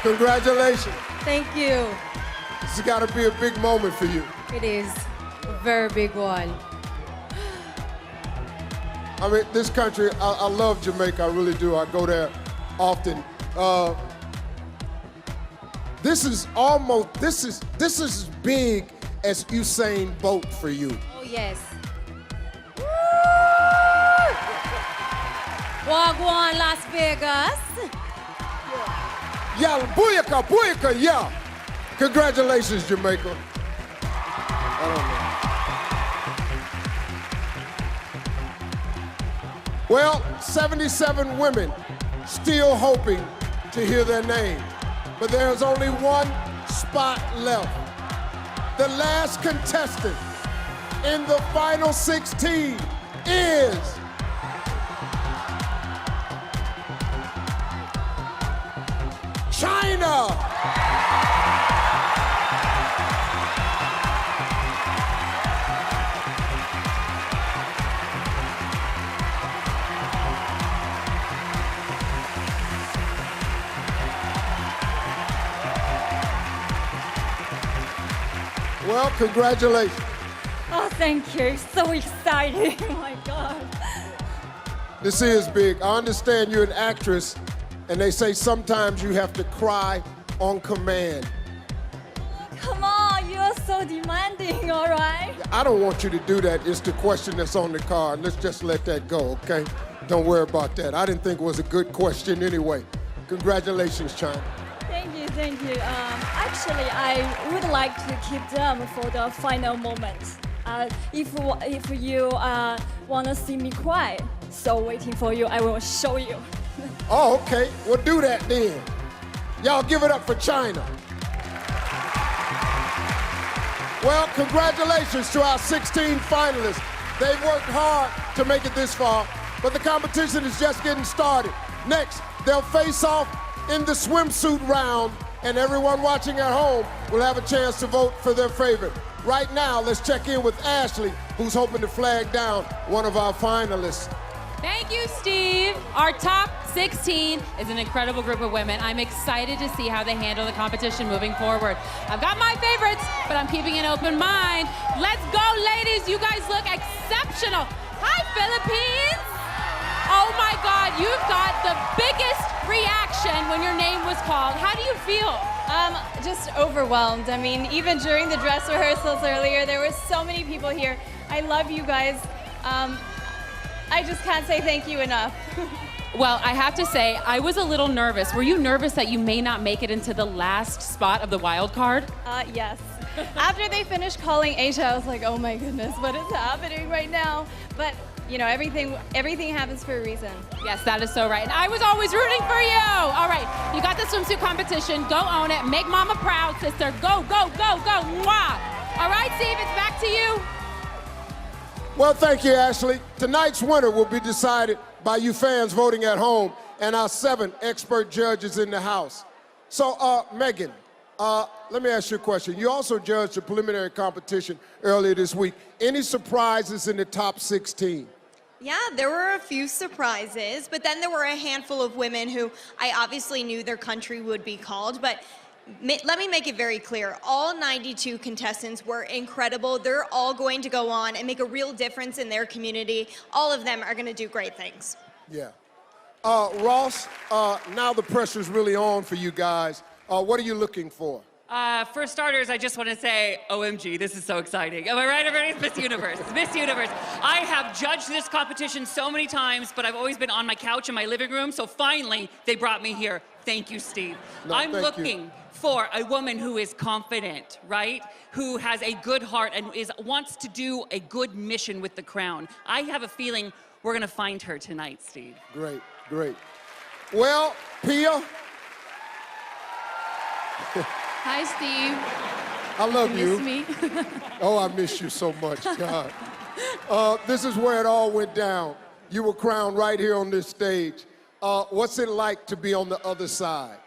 Congratulations. Thank you. This has got to be a big moment for you. It is a very big one. I mean, this country, I love Jamaica, I really do. I go there often. This is as big as Usain Bolt for you. Oh, yes. Wagwan, Las Vegas. Yeah, booyaka, booyaka, yeah. Congratulations, Jamaica. I don't know. Well, 77 women still hoping to hear their name, but there's only one spot left. The last contestant in the final 16 is China. Well, congratulations. Oh, thank you. So exciting. Oh, my God. This is big. I understand you're an actress, and they say sometimes you have to cry on command. Come on, you're so demanding, all right? I don't want you to do that. It's the question that's on the card. Let's just let that go, okay? Don't worry about that. I didn't think it was a good question anyway. Congratulations, China. Thank you, thank you. Actually, I would like to keep them for the final moment. If you want to see me cry, so waiting for you. I will show you. Oh, okay. We'll do that then. Y'all give it up for China. Well, congratulations to our 16 finalists. They've worked hard to make it this far, but the competition is just getting started. Next, they'll face off in the swimsuit round, and everyone watching at home will have a chance to vote for their favorite. Right now, let's check in with Ashley, who's hoping to flag down one of our finalists. Thank you, Steve. Our top 16 is an incredible group of women. I'm excited to see how they handle the competition moving forward. I've got my favorites, but I'm keeping an open mind. Let's go, ladies. You guys look exceptional. Hi, Philippines. Oh my God, you've got the biggest reaction when your name was called. How do you feel? Just overwhelmed. I mean, even during the dress rehearsals earlier, there were so many people here. I love you guys. I just can't say thank you enough. Well, I have to say, I was a little nervous. Were you nervous that you may not make it into the last spot of the wild card? Yes. After they finished calling Asia, I was like, oh my goodness, what is happening right now? But, you know, everything happens for a reason. Yes, that is so right. And I was always rooting for you. All right, you got the swimsuit competition. Go own it. Make mama proud, sister. Go, go, go, go. Mwah. All right, Steve, it's back to you. Well, thank you, Ashley. Tonight's winner will be decided by you fans voting at home and our 7 expert judges in the house. So, Megan, let me ask you a question. You also judged the preliminary competition earlier this week. Any surprises in the top 16? Yeah, there were a few surprises, but then there were a handful of women who I obviously knew their country would be called, but let me make it very clear. All 92 contestants were incredible. They're all going to go on and make a real difference in their community. All of them are going to do great things. Yeah. Ross, now the pressure's really on for you guys. What are you looking for? For starters, I just want to say, OMG, this is so exciting. Am I right, everybody? It's Miss Universe. It's Miss Universe. I have judged this competition so many times, but I've always been on my couch in my living room, so finally, they brought me here. Thank you, Steve. No, I'm thank looking you. for a woman who is confident, right? Who has a good heart and wants to do a good mission with the crown. I have a feeling we're going to find her tonight, Steve. Great, great. Well, Pia. Hi, Steve. I love you. Miss me? Oh, I miss you so much, God. This is where it all went down. You were crowned right here on this stage. What's it like to be on the other side?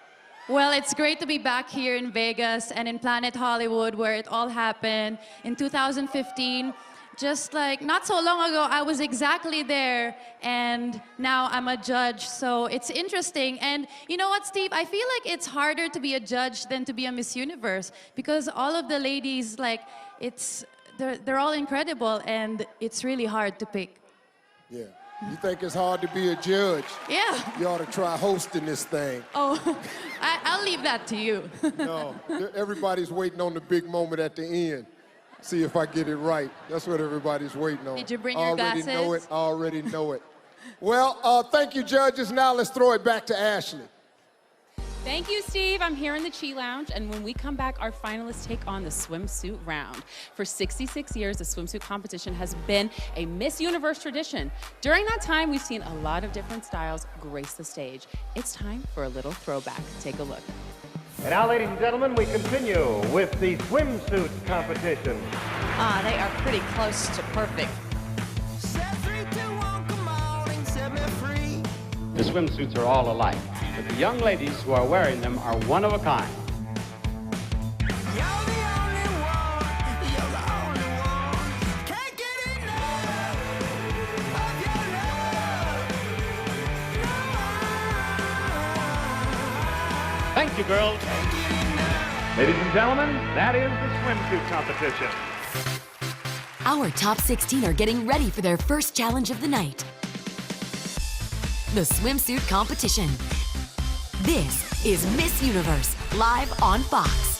Well, it's great to be back here in Vegas and in Planet Hollywood, where it all happened in 2015. Just like not so long ago, I was exactly there, and now I'm a judge, so it's interesting. And you know what, Steve? I feel like it's harder to be a judge than to be a Miss Universe, because all of the ladies, like, they're all incredible, and it's really hard to pick. Yeah. You think it's hard to be a judge? Yeah. You ought to try hosting this thing. Oh, I'll leave that to you. No, everybody's waiting on the big moment at the end. See if I get it right. That's what everybody's waiting on. Did you bring your glasses? I already know it. Well, thank you, judges. Now let's throw it back to Ashley. Thank you, Steve. I'm here in the Chi Lounge, and when we come back, our finalists take on the swimsuit round. For 66 years, the swimsuit competition has been a Miss Universe tradition. During that time, we've seen a lot of different styles grace the stage. It's time for a little throwback. Take a look. And now, ladies and gentlemen, we continue with the swimsuit competition. They are pretty close to perfect. The swimsuits are all alike, but the young ladies who are wearing them are one of a kind. Thank you, girls. Ladies and gentlemen, that is the swimsuit competition. Our top 16 are getting ready for their first challenge of the night. The swimsuit competition. This is Miss Universe, live on Fox.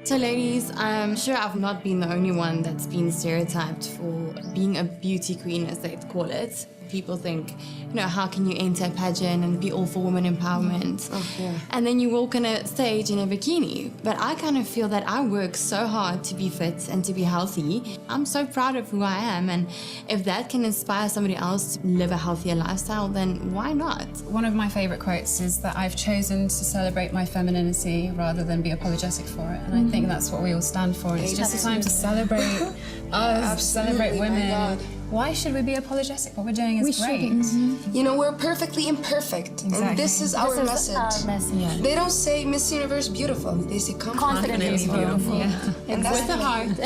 So ladies, I'm sure I've not been the only one that's been stereotyped for being a beauty queen, as they call it. People think, you know, how can you enter a pageant and be all for women empowerment? And then you walk on a stage in a bikini. But I kind of feel that I work so hard to be fit and to be healthy. I'm so proud of who I am, and if that can inspire somebody else to live a healthier lifestyle, then why not? One of my favorite quotes is that I've chosen to celebrate my femininity rather than be apologetic for it. And I think that's what we all stand for. It's just a time to celebrate us, celebrate women. Why should we be apologetic? What we're doing is great. You know, we're perfectly imperfect. Exactly. And this is our message. They don't say Miss Universe beautiful. They say confidently beautiful. And that's With the heart.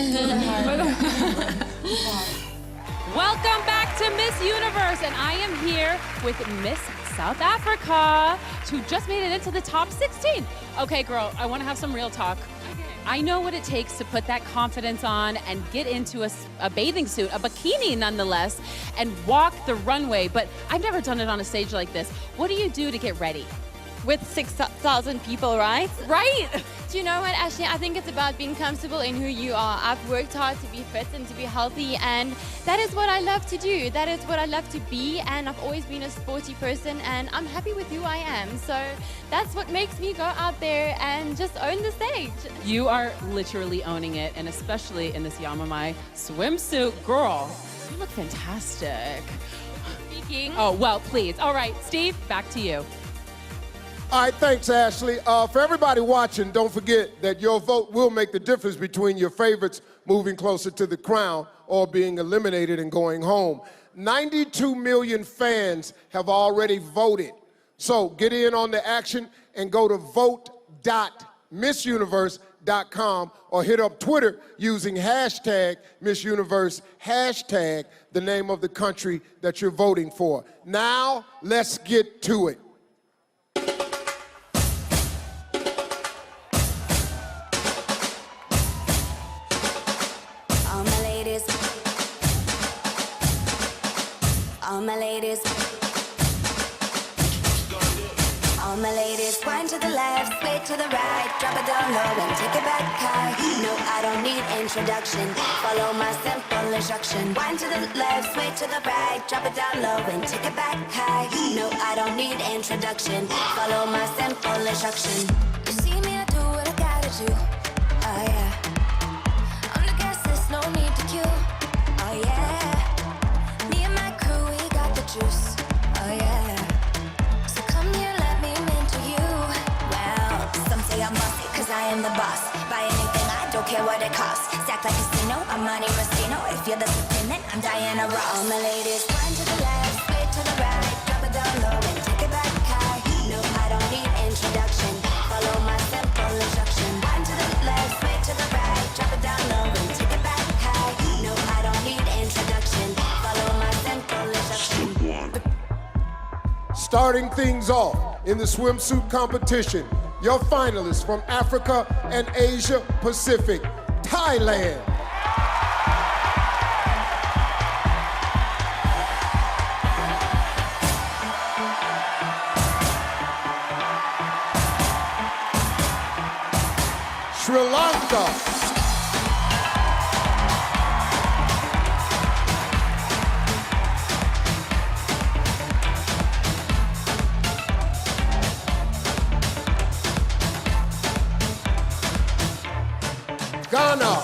Welcome back to Miss Universe, and I am here with Miss South Africa, who just made it into the top 16. Okay, girl, I want to have some real talk. I know what it takes to put that confidence on and get into a bathing suit, a bikini nonetheless, and walk the runway, but I've never done it on a stage like this. What do you do to get ready? With 6,000 people, right? Right! Do you know what, Ashley? I think it's about being comfortable in who you are. I've worked hard to be fit and to be healthy, and that is what I love to do. That is what I love to be, and I've always been a sporty person, and I'm happy with who I am. So that's what makes me go out there and just own the stage. You are literally owning it, and especially in this Yamamai swimsuit. Girl, you look fantastic. Speaking. Oh, well, please. All right, Steve, back to you. All right, thanks, Ashley. For everybody watching, don't forget that your vote will make the difference between your favorites moving closer to the crown or being eliminated and going home. 92 million fans have already voted. So get in on the action and go to vote.missuniverse.com or hit up Twitter using hashtag Miss Universe, hashtag the name of the country that you're voting for. Now, let's get to it. All my ladies, all my ladies, wind to the left, sway to the right, drop it down low and take it back high. No, I don't need introduction, follow my simple instruction. Wind to the left, sway to the right, drop it down low and take it back high. No, I don't need introduction, follow my simple instruction. You see me, I do what I gotta do, oh yeah. On the gas, there's no need to queue, oh yeah. Juice. Oh yeah. So come here, let me mentor you. Well, some say I'm bossy, cause I am the boss. Buy anything, I don't care what it costs. Stack like a casino, I'm Monte Rustino. If you're the supreme, then I'm Diana Ross. All my ladies, wind to the left, sway to the right, drop it down low and take it back high. No, I don't need introduction, follow my simple instruction. Wind to the left, sway to the right, drop it down low and take it back high. No, I don't need introduction, follow my simple instruction. Starting things off in the swimsuit competition, your finalists from Africa and Asia Pacific, Thailand. Sri Lanka. Ghana.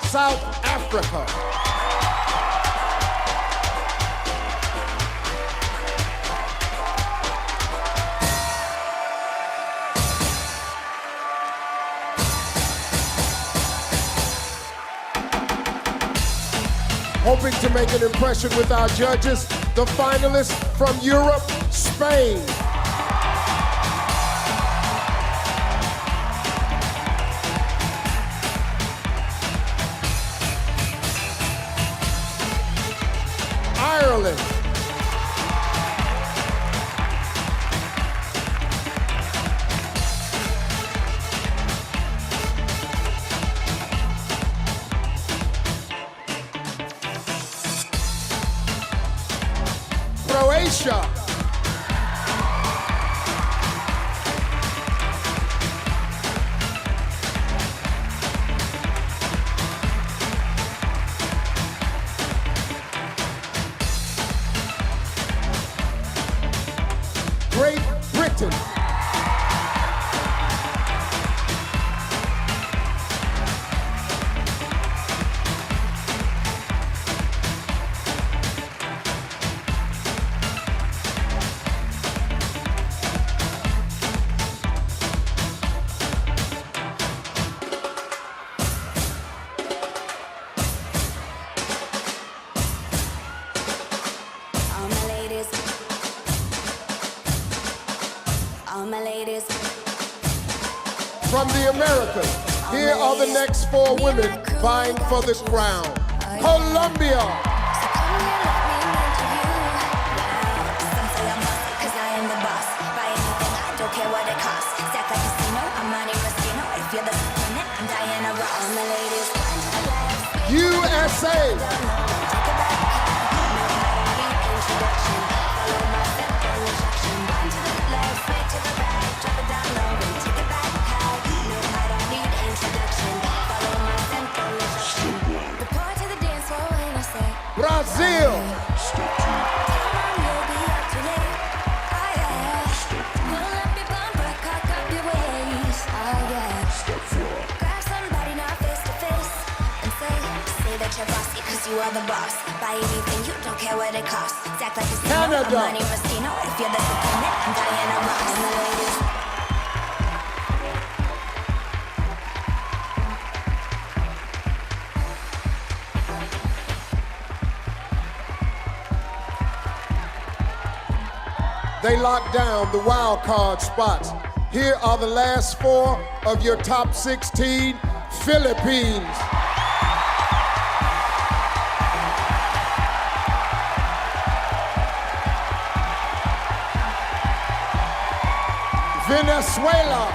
South Africa. Hoping to make an impression with our judges, the finalists from Europe, Spain. Ireland. Aisha. Great Britain. From the Americas, here are the next 4 women vying for the crown. Colombia. USA. Brazil. Cause you are the boss. Buy anything, you don't care what it costs. Act like it's Canada. I'm Money Rustino. If you're disappointed, I'm Diana Ross. And the ladies. They lock down the wild card spots. Here are the last 4 of your top 16. Philippines. Venezuela.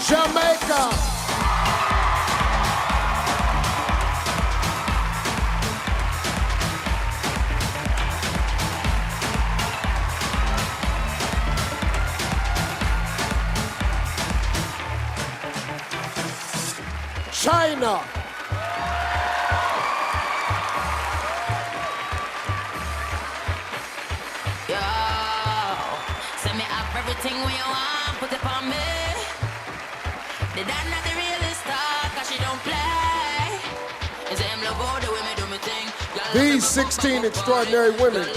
Jamaica. China. Yo, send me up everything when you want, put it on me. The dad not the realest star, cause she don't play. Is them love all the way me do me thing. These 16 extraordinary women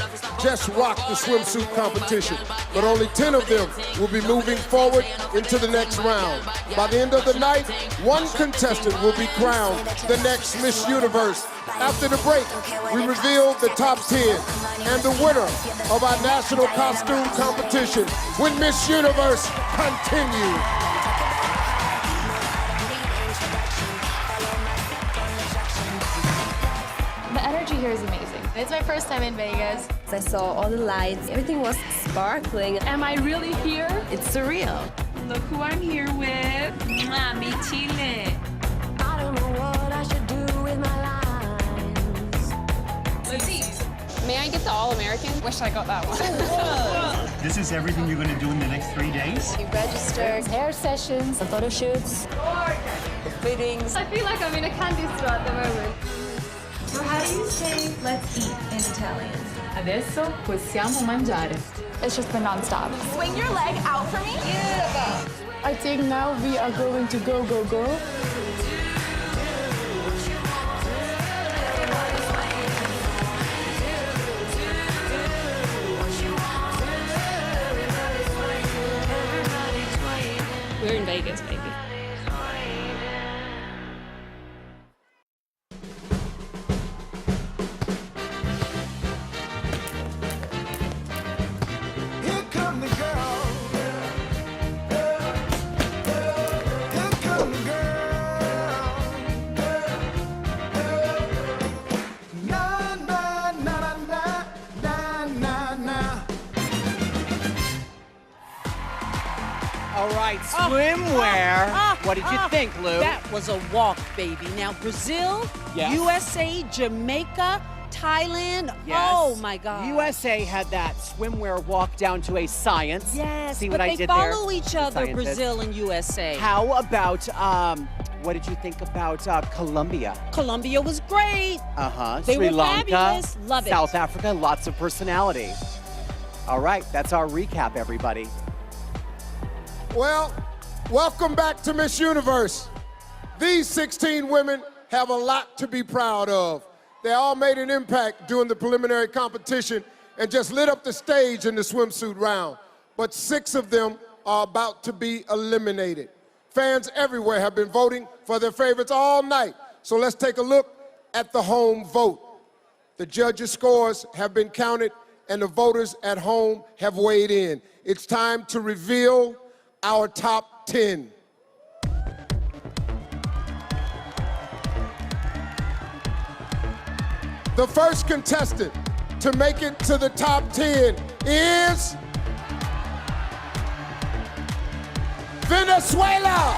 just rocked the swimsuit competition, but only 10 of them will be moving forward into the next round. By the end of the night, 1 contestant will be crowned the next Miss Universe. After the break, we reveal the top 10 and the winner of our national costume competition when Miss Universe continues. The energy here is amazing. It's my first time in Vegas. I saw all the lights, everything was sparkling. Am I really here? It's surreal. Look who I'm here with. Mi Chile. I don't know what I should do with my lines. Let's eat. May I get the All-American? Wish I got that one. This is everything you're going to do in the next 3 days? You register, hair sessions, the photo shoots, the fittings. I feel like I'm in a candy store at the moment. So how do you say let's eat in Italian? Adesso possiamo mangiare. It's just been non-stop. Swing your leg out for me. Yeah. I think now we are going to go, go, go. We're in Vegas, baby. Here come the girls. All right, swimwear. What did you think, Lou? That was a walk, baby. Now, Brazil, Yes. USA, Jamaica, Thailand. Yes. Oh, my God. USA had that swimwear walk down to a science. Yes, See but what I they did there? follow each other, Scientists. Brazil and USA. How about, what did you think about Colombia? Colombia was great. Uh-huh. They Sri were Lanka, fabulous. Love it. South Africa, lots of personality. All right, that's our recap, everybody. Well, welcome back to Miss Universe. These 16 women have a lot to be proud of. They all made an impact during the preliminary competition and just lit up the stage in the swimsuit round. But 6 of them are about to be eliminated. Fans everywhere have been voting for their favorites all night. So let's take a look at the home vote. The judges' scores have been counted and the voters at home have weighed in. It's time to reveal our top 10. The first contestant to make it to the top 10 is Venezuela.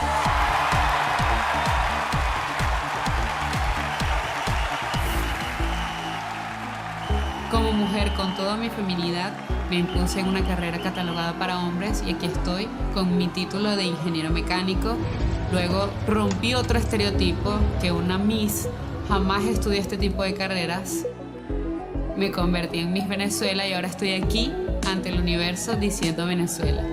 Como mujer con toda mi feminidad, me impuse en una carrera catalogada para hombres y aquí estoy con mi título de ingeniero mecánico. Luego rompí otro estereotipo que una Miss jamás estudió este tipo de carreras. Me convertí en Miss Venezuela y ahora estoy aquí ante el universo diciendo Venezuela.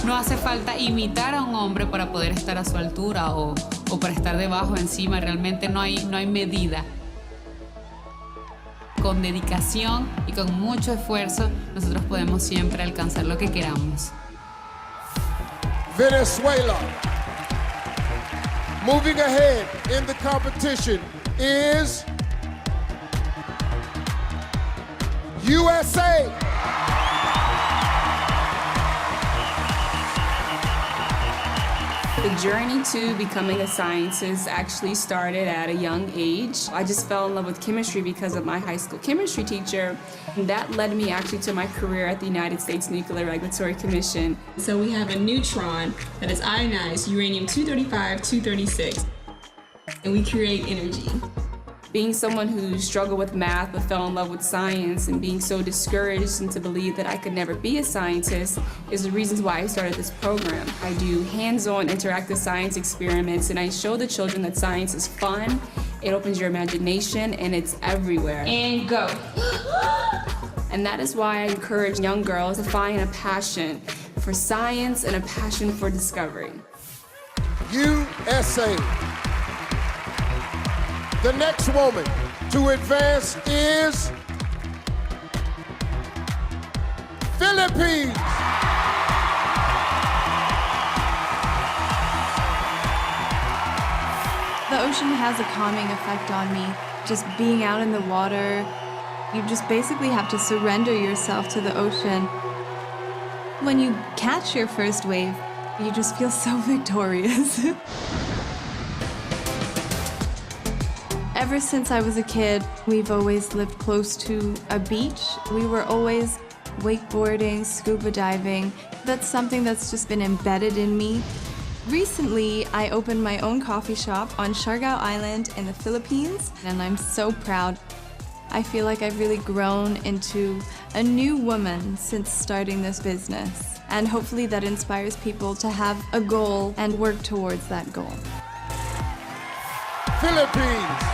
No hace falta imitar a un hombre para poder estar a su altura o para estar debajo, encima. Realmente no hay medida. Con dedicación y con mucho esfuerzo, nosotros podemos siempre alcanzar lo que queramos. Venezuela. Moving ahead in the competition is USA. The journey to becoming a scientist actually started at a young age. I just fell in love with chemistry because of my high school chemistry teacher. And that led me actually to my career at the United States Nuclear Regulatory Commission. So we have a neutron that is ionized uranium-235-236, and we create energy. Being someone who struggled with math but fell in love with science and being so discouraged and to believe that I could never be a scientist is the reasons why I started this program. I do hands-on interactive science experiments and I show the children that science is fun, it opens your imagination, and it's everywhere. And go. And that is why I encourage young girls to find a passion for science and a passion for discovery. USA. The next woman to advance is Philippines. The ocean has a calming effect on me. Just being out in the water, you just basically have to surrender yourself to the ocean. When you catch your first wave, you just feel so victorious. Ever since I was a kid, we've always lived close to a beach. We were always wakeboarding, scuba diving. That's something that's just been embedded in me. Recently, I opened my own coffee shop on Siargao Island in the Philippines, and I'm so proud. I feel like I've really grown into a new woman since starting this business. And hopefully that inspires people to have a goal and work towards that goal. Philippines.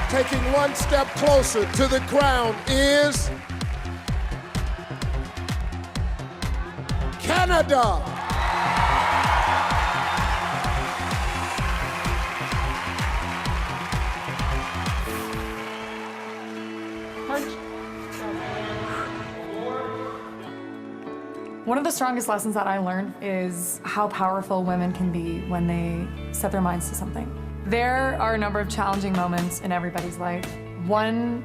Taking one step closer to the crown is Canada. One of the strongest lessons that I learned is how powerful women can be when they set their minds to something. There are a number of challenging moments in everybody's life. One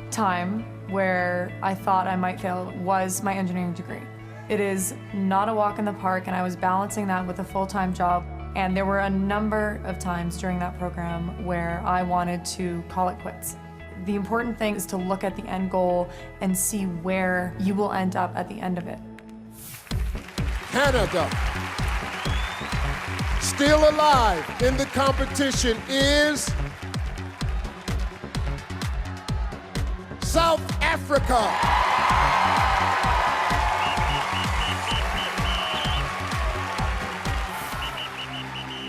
time where I thought I might fail was my engineering degree. It is not a walk in the park, and I was balancing that with a full-time job. And there were a number of times during that program where I wanted to call it quits. The important thing is to look at the end goal and see where you will end up at the end of it. Canada. Still alive in the competition is South Africa.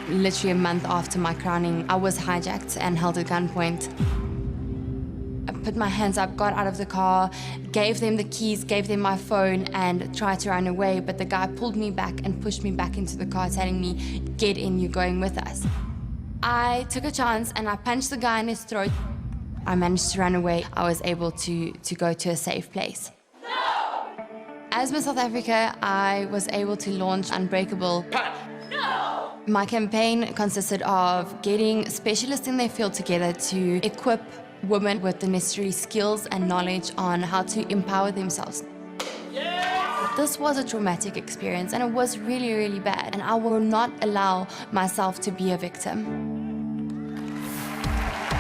Literally a month after my crowning, I was hijacked and held at gunpoint. I put my hands up, got out of the car, gave them the keys, gave them my phone, and tried to run away, but the guy pulled me back and pushed me back into the car, telling me, "Get in, you're going with us." I took a chance and I punched the guy in his throat. I managed to run away. I was able to go to a safe place. As Miss South Africa, I was able to launch Unbreakable. My campaign consisted of getting specialists in their field together to equip women with the necessary skills and knowledge on how to empower themselves. This was a traumatic experience and it was really, really bad, and I will not allow myself to be a victim.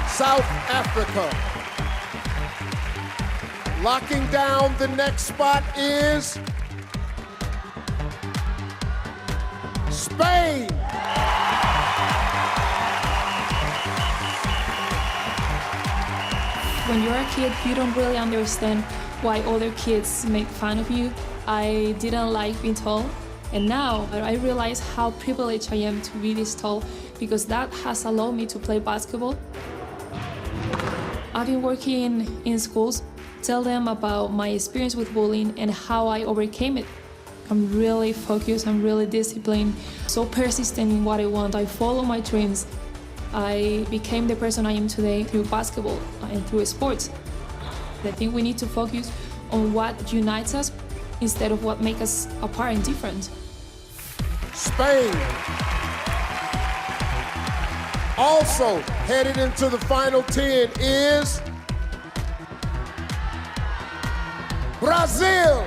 South Africa. Locking down the next spot is Spain. When you're a kid, you don't really understand why other kids make fun of you. I didn't like being tall, and now I realize how privileged I am to be this tall because that has allowed me to play basketball. I've been working in schools, tell them about my experience with bullying and how I overcame it. I'm really focused, I'm really disciplined, so persistent in what I want. I follow my dreams. I became the person I am today through basketball and through sports. I think we need to focus on what unites us instead of what makes us apart and different. Spain. Also headed into the final 10 is Brazil.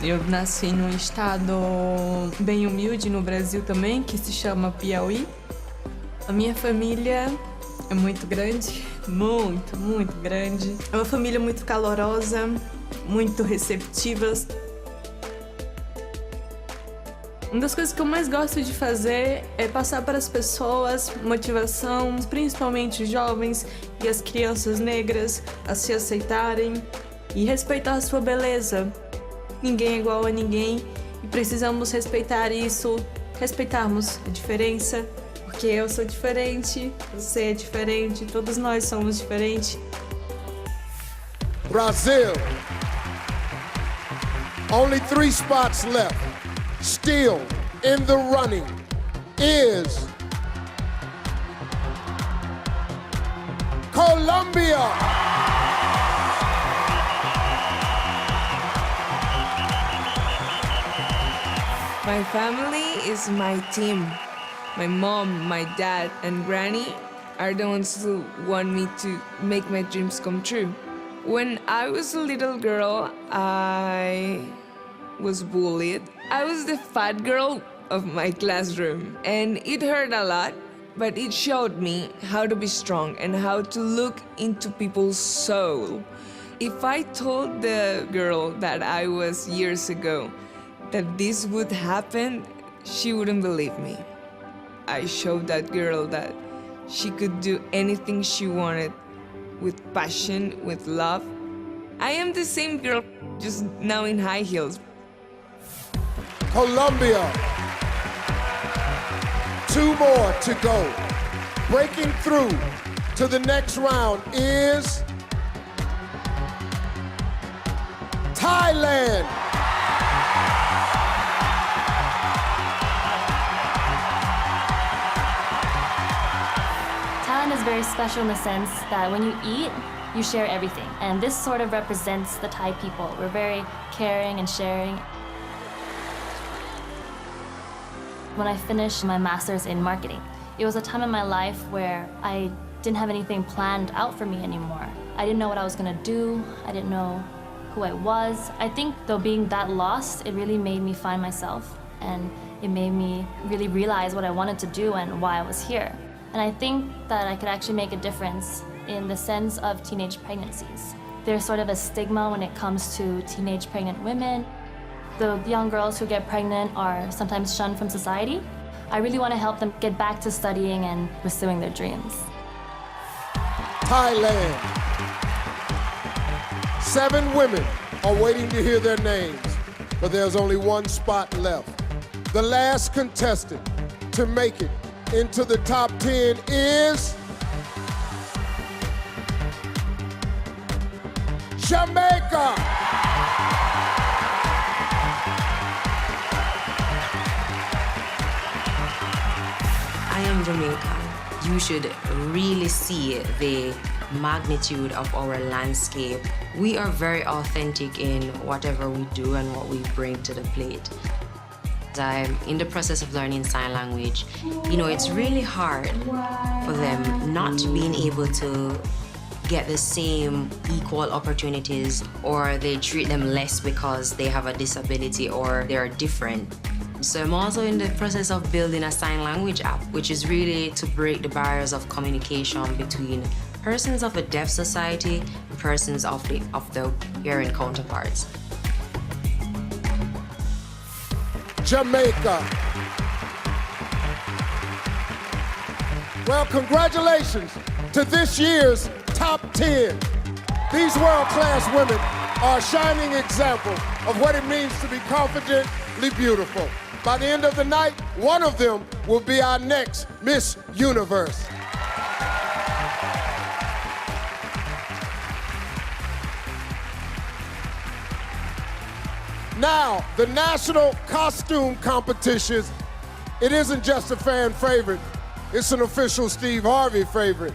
Eu nasci num estado bem humilde no Brasil também, que se chama Piauí. A minha família é muito grande, muito grande. É uma família muito calorosa, muito receptiva. Uma das coisas que eu mais gosto de fazer é passar para as pessoas motivação, principalmente os jovens e as crianças negras, a se aceitarem e respeitar a sua beleza. Ninguém é igual a ninguém e precisamos respeitar isso, respeitarmos a diferença, porque eu sou diferente, você é diferente, todos nós somos diferentes. Brazil. Only 3 spots left. Still in the running is Colombia. My family is my team. My mom, my dad, and granny are the ones who want me to make my dreams come true. When I was a little girl, I was bullied. I was the fat girl of my classroom, and it hurt a lot, but it showed me how to be strong and how to look into people's soul. If I told the girl that I was years ago that this would happen, she wouldn't believe me. I showed that girl that she could do anything she wanted with passion, with love. I am the same girl, just now in high heels. Colombia. 2 more to go. Breaking through to the next round is Thailand. Thailand is very special in the sense that when you eat, you share everything. And this sort of represents the Thai people. We're very caring and sharing. When I finished my master's in marketing, it was a time in my life where I didn't have anything planned out for me anymore. I didn't know what I was gonna do. I didn't know who I was. I think though being that lost, it really made me find myself. and it made me really realize what I wanted to do and why I was here. And I think that I could actually make a difference in the sense of teenage pregnancies. There's sort of a stigma when it comes to teenage pregnant women. The young girls who get pregnant are sometimes shunned from society. I really want to help them get back to studying and pursuing their dreams. Thailand. 7 women are waiting to hear their names, but there's only one spot left. The last contestant to make it into the top 10 is Jamaica. I am Jamaican. You should really see the magnitude of our landscape. We are very authentic in whatever we do and what we bring to the plate. I'm in the process of learning sign language. You know, it's really hard for them not being able to get the same equal opportunities, or they treat them less because they have a disability or they're different. So I'm also in the process of building a sign language app, which is really to break the barriers of communication between persons of a deaf society and persons of the hearing counterparts. Jamaica. Well, congratulations to this year's top 10. These world-class women are a shining example of what it means to be confidently beautiful. By the end of the night, one of them will be our next Miss Universe. Now, the national costume competition, it isn't just a fan favorite, it's an official Steve Harvey favorite.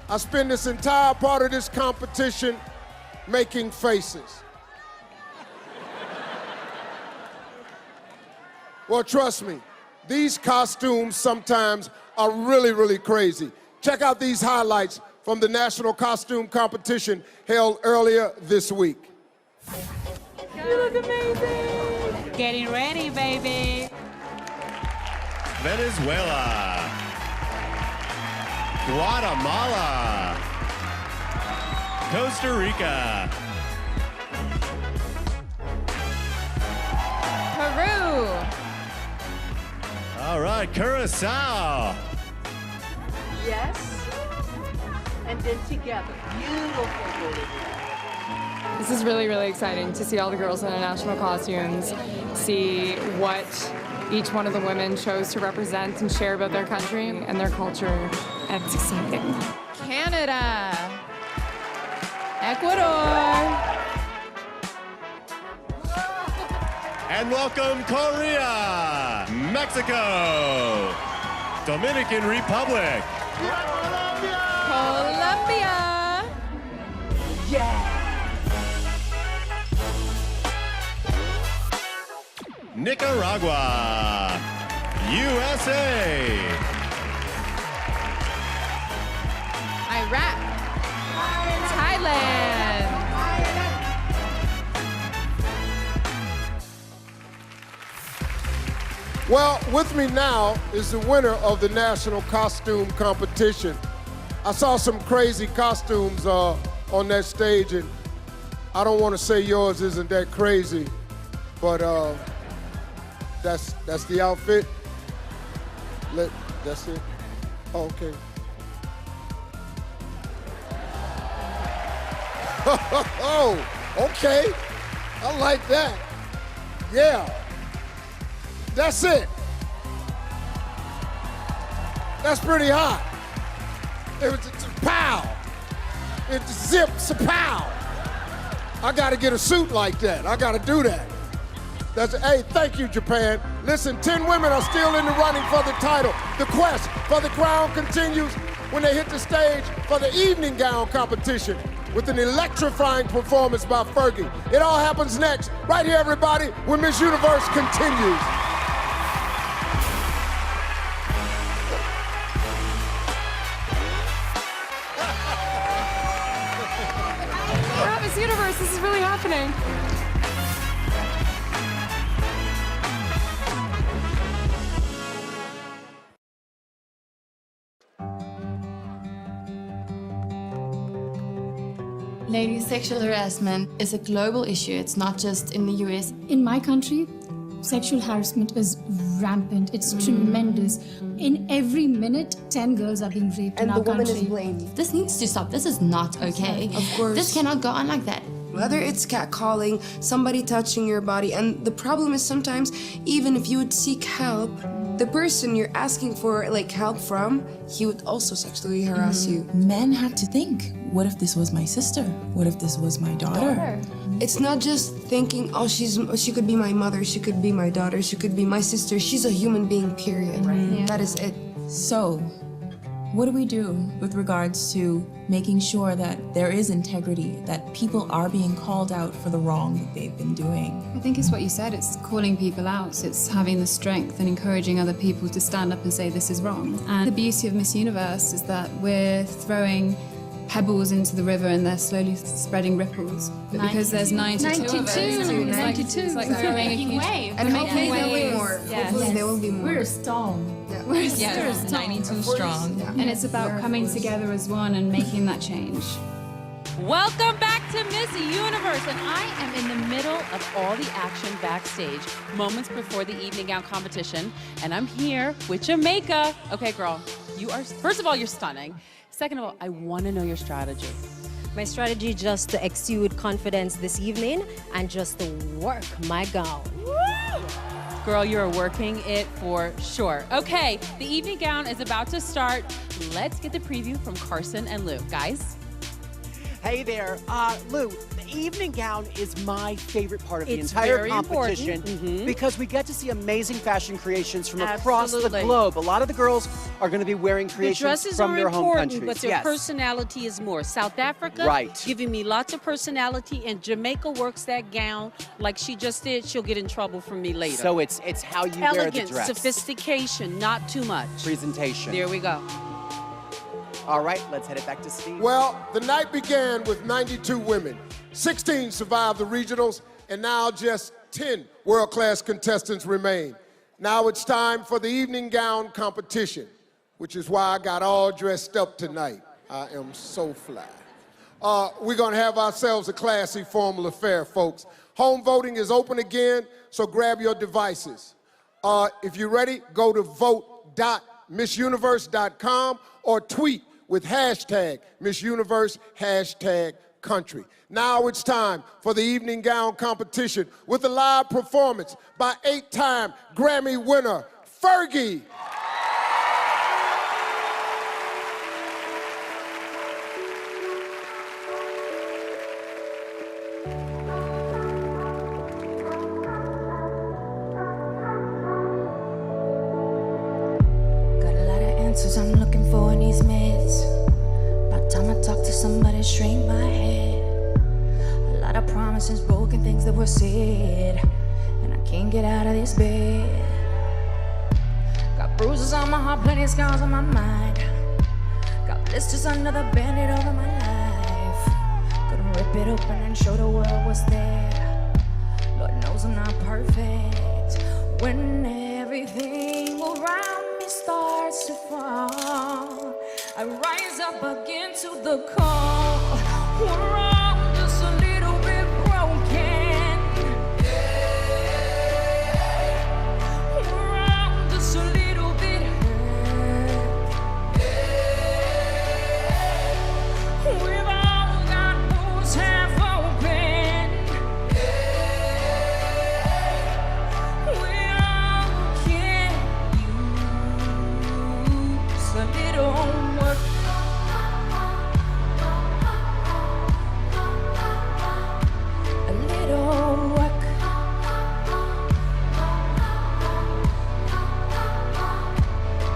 I spend this entire part of this competition making faces. Well, trust me, these costumes sometimes are really, really crazy. Check out these highlights from the national costume competition held earlier this week. You look amazing. Getting ready, baby. Venezuela. Guatemala. Costa Rica. Peru. All right, Curacao. Yes. And then together. Beautiful. This is really, really exciting to see all the girls in their national costumes, see what each one of the women chose to represent and share about their country and their culture. It's exciting. Canada. Ecuador. And welcome Korea, Mexico, Dominican Republic. Colombia. Yeah. Nicaragua, USA. Iraq. Thailand. Well, with me now is the winner of the national costume competition. I saw some crazy costumes on that stage, and I don't want to say yours isn't that crazy, but that's the outfit. That's it. Oh, okay. Oh, okay. I like that. Yeah. That's it. That's pretty hot. It was pow. It zips a pow. I gotta get a suit like that. I gotta do that. Hey, thank you, Japan. Listen, 10 women are still in the running for the title. The quest for the crown continues when they hit the stage for the evening gown competition with an electrifying performance by Fergie. It all happens next, right here, everybody, when Miss Universe continues. We're at Miss Universe. This is really happening. Ladies, sexual harassment is a global issue. It's not just in the US. In my country, sexual harassment is rampant. It's tremendous. In every minute, 10 girls are being raped in our country. This needs to stop. This is not okay. Of course. This cannot go on like that. Whether it's catcalling, somebody touching your body, and the problem is sometimes, even if you would seek help, the person you're asking for help from, he would also sexually harass you. Men had to think, what if this was my sister? What if this was my daughter? It's not just thinking, oh, she could be my mother, she could be my daughter, she could be my sister. She's a human being, period. Yeah. That is it. So, what do we do with regards to making sure that there is integrity, that people are being called out for the wrong that they've been doing? I think it's what you said, it's calling people out, it's having the strength and encouraging other people to stand up and say this is wrong. And the beauty of Miss Universe is that we're throwing pebbles into the river and they're slowly spreading ripples. But because there's 92 of us, it's like throwing a huge wave. And hopefully there will be more. Yes. Hopefully there will be more. We're a storm. We're Yes. 92 strong. And it's about coming together as one and making that change. Welcome back to Miss Universe, and I am in the middle of all the action backstage, moments before the evening gown competition, and I'm here with Jamaica. Okay, girl, you are, first of all, you're stunning. Second of all, I want to know your strategy. My strategy just to exude confidence this evening and just to work my gown. Girl, you're working it for sure. Okay, the evening gown is about to start. Let's get the preview from Carson and Lou. Guys? Hey there. Lou, the evening gown is my favorite part of the It's entire very competition important. because we get to see amazing fashion creations from across the Absolutely. globe. A lot of the girls are going to be wearing The creations dresses from are their home important, countries. but their Yes. personality is more. South Africa, Right. giving me lots of personality, and Jamaica works that gown like she just did. She'll get in trouble from me later. So it's how you wear the Elegance, dress. sophistication, not too much. Presentation. There we go. All right, let's head it back to Steve. Well, the night began with 92 women. 16 survived the regionals, and now just 10 world-class contestants remain. Now it's time for the evening gown competition, which is why I got all dressed up tonight. I am so fly. We're gonna have ourselves a classy, formal affair, folks. Home voting is open again, so grab your devices. If you're ready, go to vote.missuniverse.com or tweet with hashtag Miss Universe, hashtag country. Now it's time for the evening gown competition with a live performance by 8-time Grammy winner, Fergie. Got a lot of answers I'm looking for in these meds. About time I talk to somebody to straighten my head. A lot of promises, broken things that were said, and I can't get out of this bed. Got bruises on my heart, plenty of scars on my mind. Got blisters under the bandit over my life. Gonna rip it open and show the world what's there. Lord knows I'm not perfect. When everything around me starts to fall, I rise up again to the call. We're all just a little bit broken. We're all just a little bit hurt. We've all got wounds half open. We all can use a little work. A little work.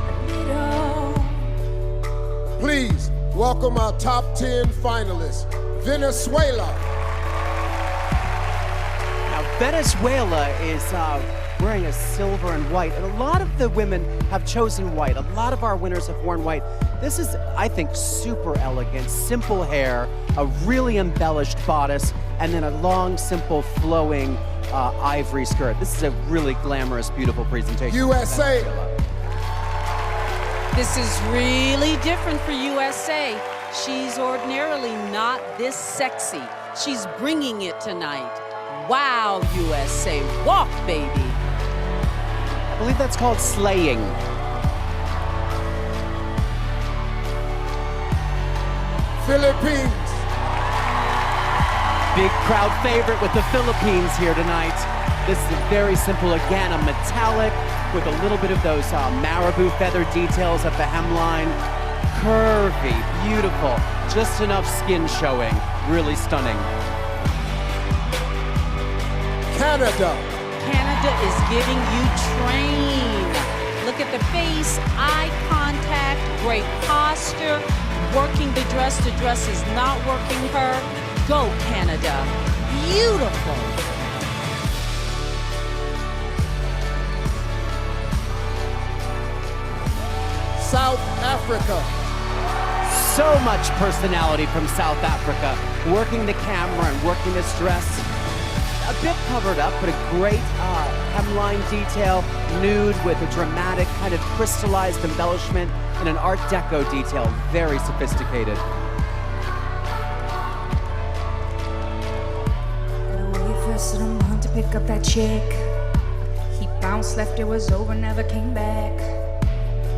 A little. Please welcome our top 10 finalists, Venezuela. Now, Venezuela is wearing a silver and white, and a lot of the women have chosen white. A lot of our winners have worn white. This is, I think, super elegant, simple hair, a really embellished bodice, and then a long, simple, flowing ivory skirt. This is a really glamorous, beautiful presentation. USA. This is really different for USA. She's ordinarily not this sexy. She's bringing it tonight. Wow, USA, walk, baby. I believe that's called slaying. Philippines. Big crowd favorite with the Philippines here tonight. This is very simple, again, a metallic with a little bit of those marabou feather details at the hemline. Curvy, beautiful, just enough skin showing. Really stunning. Canada. Canada is giving you train. Look at the face, eye contact, great posture, working the dress is not working her. Go, Canada. Beautiful. South Africa. So much personality from South Africa. Working the camera and working this dress. A bit covered up, but a great hemline detail, nude with a dramatic kind of crystallized embellishment and an Art Deco detail. Very sophisticated. First of the month to pick up that check. He bounced, left, it was over, never came back.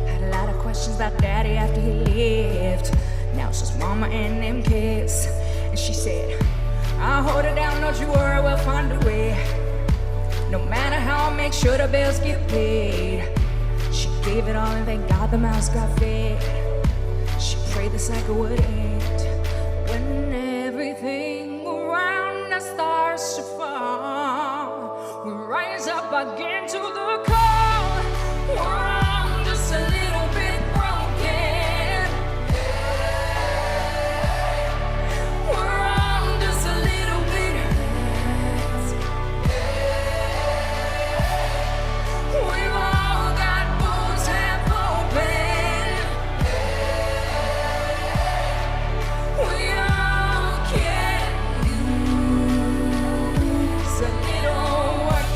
Had a lot of questions about daddy after he left. Now it's just mama and them kids. And she said, I'll hold it down, don't you worry, we'll find a way. No matter how I make sure the bills get paid. She gave it all and thank God the mouse got fed. She prayed the cycle would end. When everything around us starts to fall, we rise up again to the call. We're all just a little bit broken. We're all just a little bit hurt. We've all got wounds half open. We all can use a little work.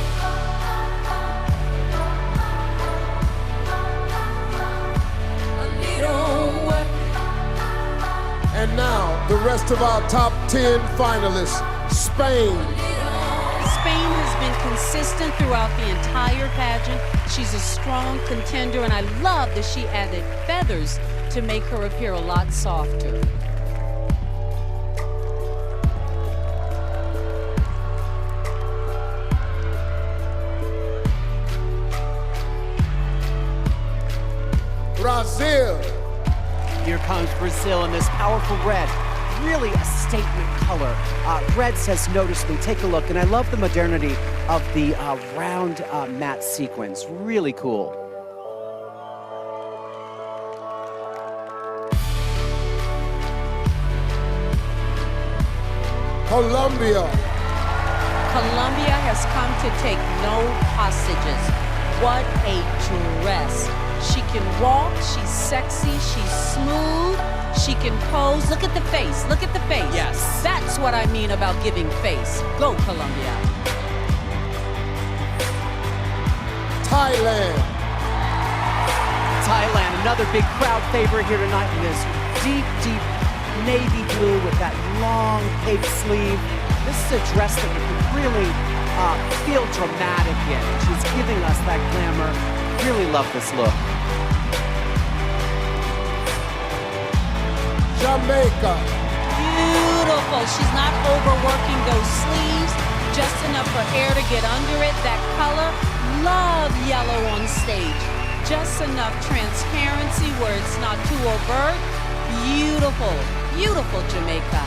A little work. And now, the rest of our top 10 finalists. Spain. Spain has been consistent throughout the entire pageant. She's a strong contender, and I love that she added feathers to make her appear a lot softer. Brazil. Here comes Brazil in this powerful red. Really a statement color. Red says notice me. Take a look. And I love the modernity of the round matte sequins. Really cool. Colombia. Colombia has come to take no hostages. What a dress. She can walk, she's sexy, she's smooth, she can pose. Look at the face, look at the face. Yes. That's what I mean about giving face. Go, Colombia. Thailand. Thailand, another big crowd favorite here tonight in this deep, deep navy blue with that long cape sleeve. This is a dress that you can really feel dramatic in. She's giving us that glamour. Really love this look. Jamaica. Beautiful. She's not overworking those sleeves. Just enough for hair to get under it. That color. Love yellow on stage. Just enough transparency where it's not too overt. Beautiful. Beautiful Jamaica.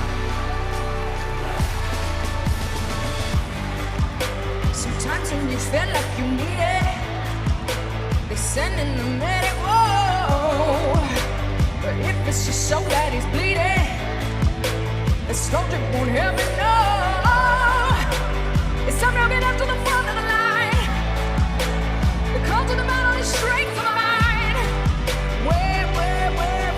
Sometimes when you feel like you need it, they send in the medic. Oh, but if it's just so that he's bleeding, the soldier won't help me. No, it's time to get up to the front of the line. The call to the battle is straight for the mind. Well,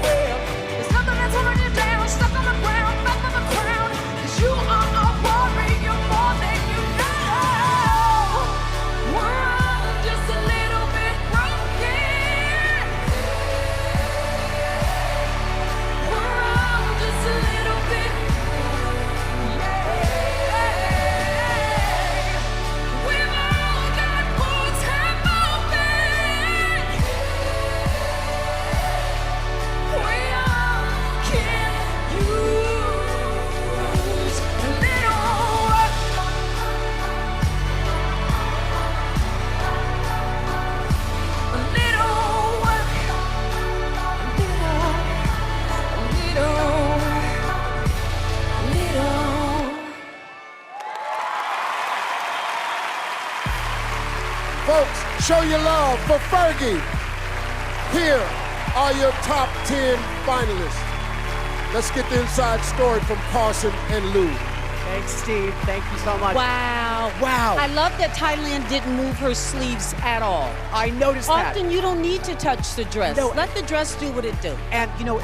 there's nothing that's holding you down, stuck on the ground, back on the crown. 'Cause you are a warrior more than you know. We're all just a little bit broken. We're all Folks, show your love for Fergie. Here are your top 10 finalists. Let's get the inside story from Carson and Lou. Thanks, Steve. Thank you so much. Wow. Wow. I love that Thailand didn't move her sleeves at all. I noticed that. Often you don't need to touch the dress. No. Let the dress do what it do. And, you know,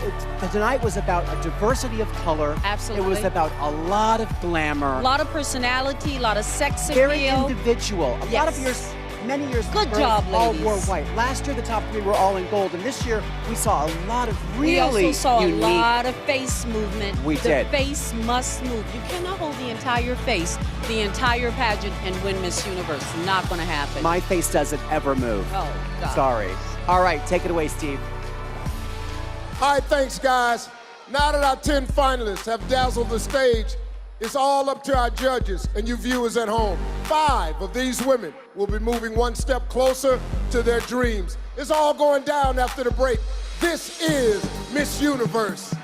tonight was about a diversity of color. Absolutely. It was about a lot of glamour. A lot of personality, a lot of sex Very appeal. individual. A lot of years, many years Good girls job, all ladies. wore white. Last year, the top 3 were all in gold. And this year, we saw a lot of really We also saw unique... a lot of face movement. We the did. face must move. You cannot hold the entire face, the entire pageant, and win Miss Universe. Not going to happen. My face doesn't ever move. Oh, God. Sorry. All right, take it away, Steve. All right, thanks, guys. Now that our 10 finalists have dazzled the stage, it's all up to our judges and you viewers at home. 5 of these women will be moving one step closer to their dreams. It's all going down after the break. This is Miss Universe.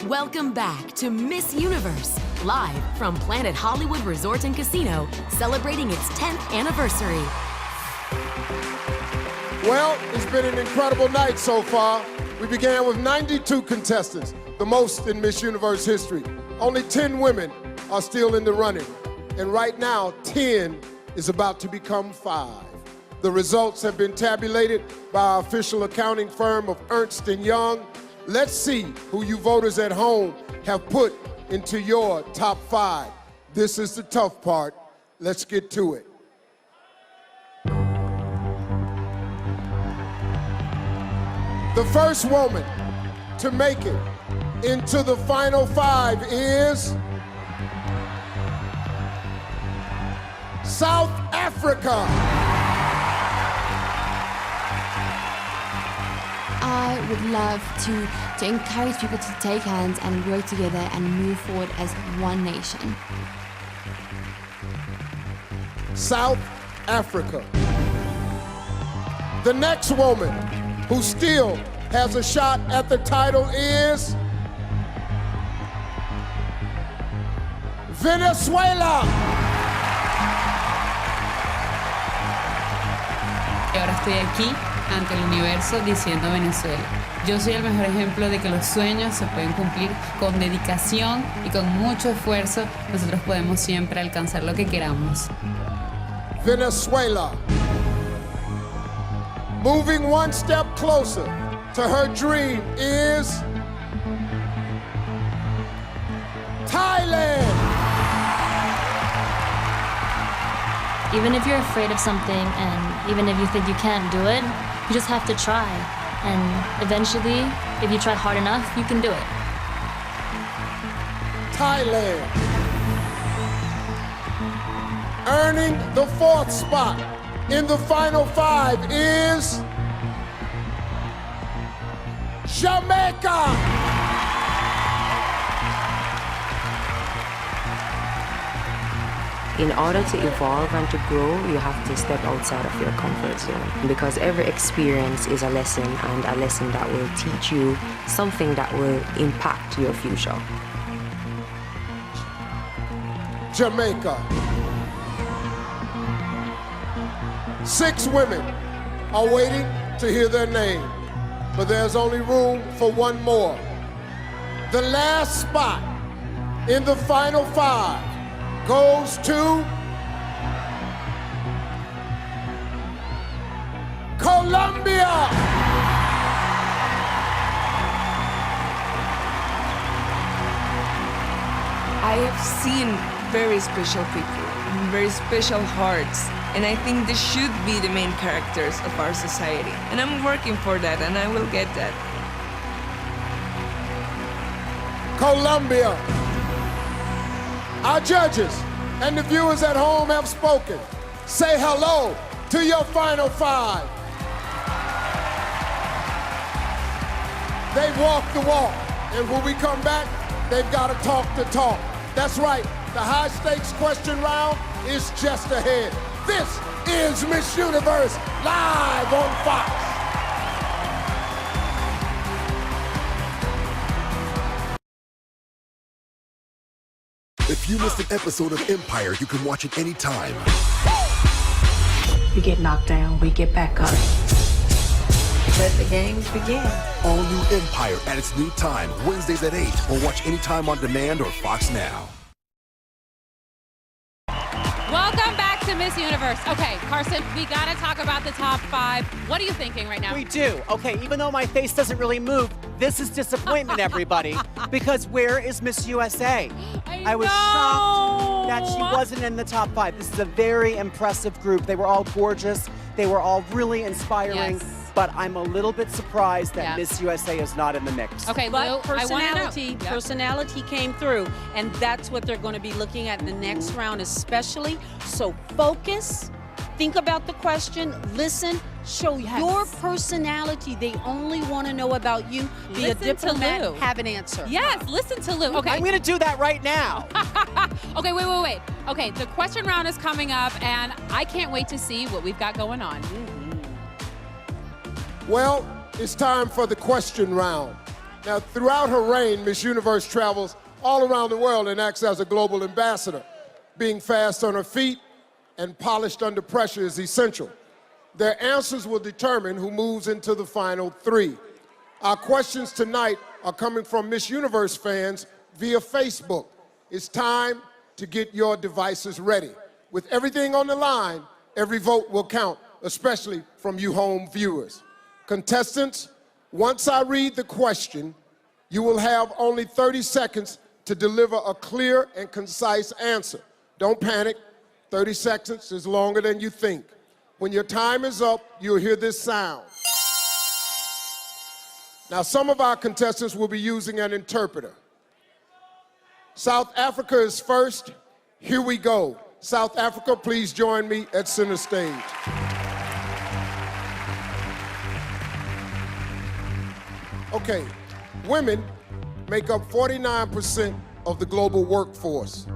Welcome back to Miss Universe, live from Planet Hollywood Resort and Casino, celebrating its 10th anniversary. Well, it's been an incredible night so far. We began with 92 contestants, the most in Miss Universe history. Only 10 women are still in the running. And right now, 10 is about to become 5. The results have been tabulated by our official accounting firm of Ernst & Young. Let's see who you voters at home have put into your top 5. This is the tough part. Let's get to it. The first woman to make it into the final 5 is South Africa. I would love to encourage people to take hands and work together and move forward as one nation. South Africa. The next woman who still has a shot at the title is Venezuela. Y ahora estoy aquí ante el universo diciendo Venezuela. Yo soy el mejor ejemplo de que los sueños se pueden cumplir con dedicación y con mucho esfuerzo. Nosotros podemos siempre alcanzar lo que queramos. Venezuela. Moving one step closer to her dream is Thailand. Even if you're afraid of something and even if you think you can't do it, you just have to try. And eventually, if you try hard enough, you can do it. Thailand. Earning the 4th spot in the final 5 is Jamaica. In order to evolve and to grow, you have to step outside of your comfort zone. Because every experience is a lesson, and a lesson that will teach you something that will impact your future. Jamaica. 6 women are waiting to hear their name, but there's only room for one more. The last spot in the final 5 goes to Colombia. I have seen very special people, very special hearts, and I think they should be the main characters of our society. And I'm working for that, and I will get that. Colombia. Our judges and the viewers at home have spoken. Say hello to your final five. They've walked the walk, and when we come back, they've got to talk the talk. That's right, the high-stakes question round is just ahead. This is Miss Universe live on Fox. If you missed an episode of Empire, you can watch it anytime. We get knocked down, we get back up. Let the games begin. All new Empire at its new time, Wednesdays at 8, or watch anytime on demand or Fox Now. Welcome back to Miss Universe. Okay, Carson, we gotta talk about the top 5. What are you thinking right now? We do. Okay, even though my face doesn't really move, this is disappointment, everybody. Because where is Miss USA? I was shocked that she wasn't in the top 5. This is a very impressive group. They were all gorgeous. They were all really inspiring. Yes. But I'm a little bit surprised that Miss USA is not in the mix. Okay, But Lou, personality came through, and that's what they're going to be looking at in the next round especially. So focus, think about the question, listen, show your personality. They only want to know about you. Be a diplomat, Lou. have an answer. Yes, listen to Lou. Okay. I'm going to do that right now. Okay, wait. Okay, the question round is coming up, and I can't wait to see what we've got going on. Well, it's time for the question round. Now, throughout her reign, Miss Universe travels all around the world and acts as a global ambassador. Being fast on her feet and polished under pressure is essential. Their answers will determine who moves into the final 3. Our questions tonight are coming from Miss Universe fans via Facebook. It's time to get your devices ready. With everything on the line, every vote will count, especially from you home viewers. Contestants, once I read the question, you will have only 30 seconds to deliver a clear and concise answer. Don't panic. 30 seconds is longer than you think. When your time is up, you'll hear this sound. Now, some of our contestants will be using an interpreter. South Africa is first. Here we go. South Africa, please join me at center stage. Okay, women make up 49% of the global workforce.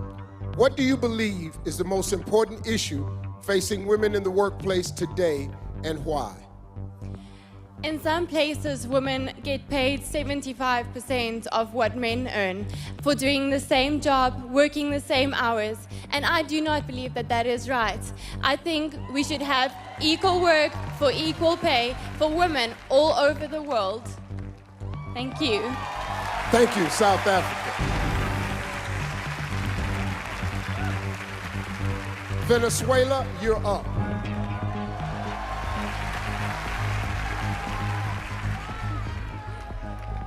What do you believe is the most important issue facing women in the workplace today, and why? In some places, women get paid 75% of what men earn for doing the same job, working the same hours, and I do not believe that that is right. I think we should have equal work for equal pay for women all over the world. Thank you. Thank you, South Africa. Venezuela, you're up.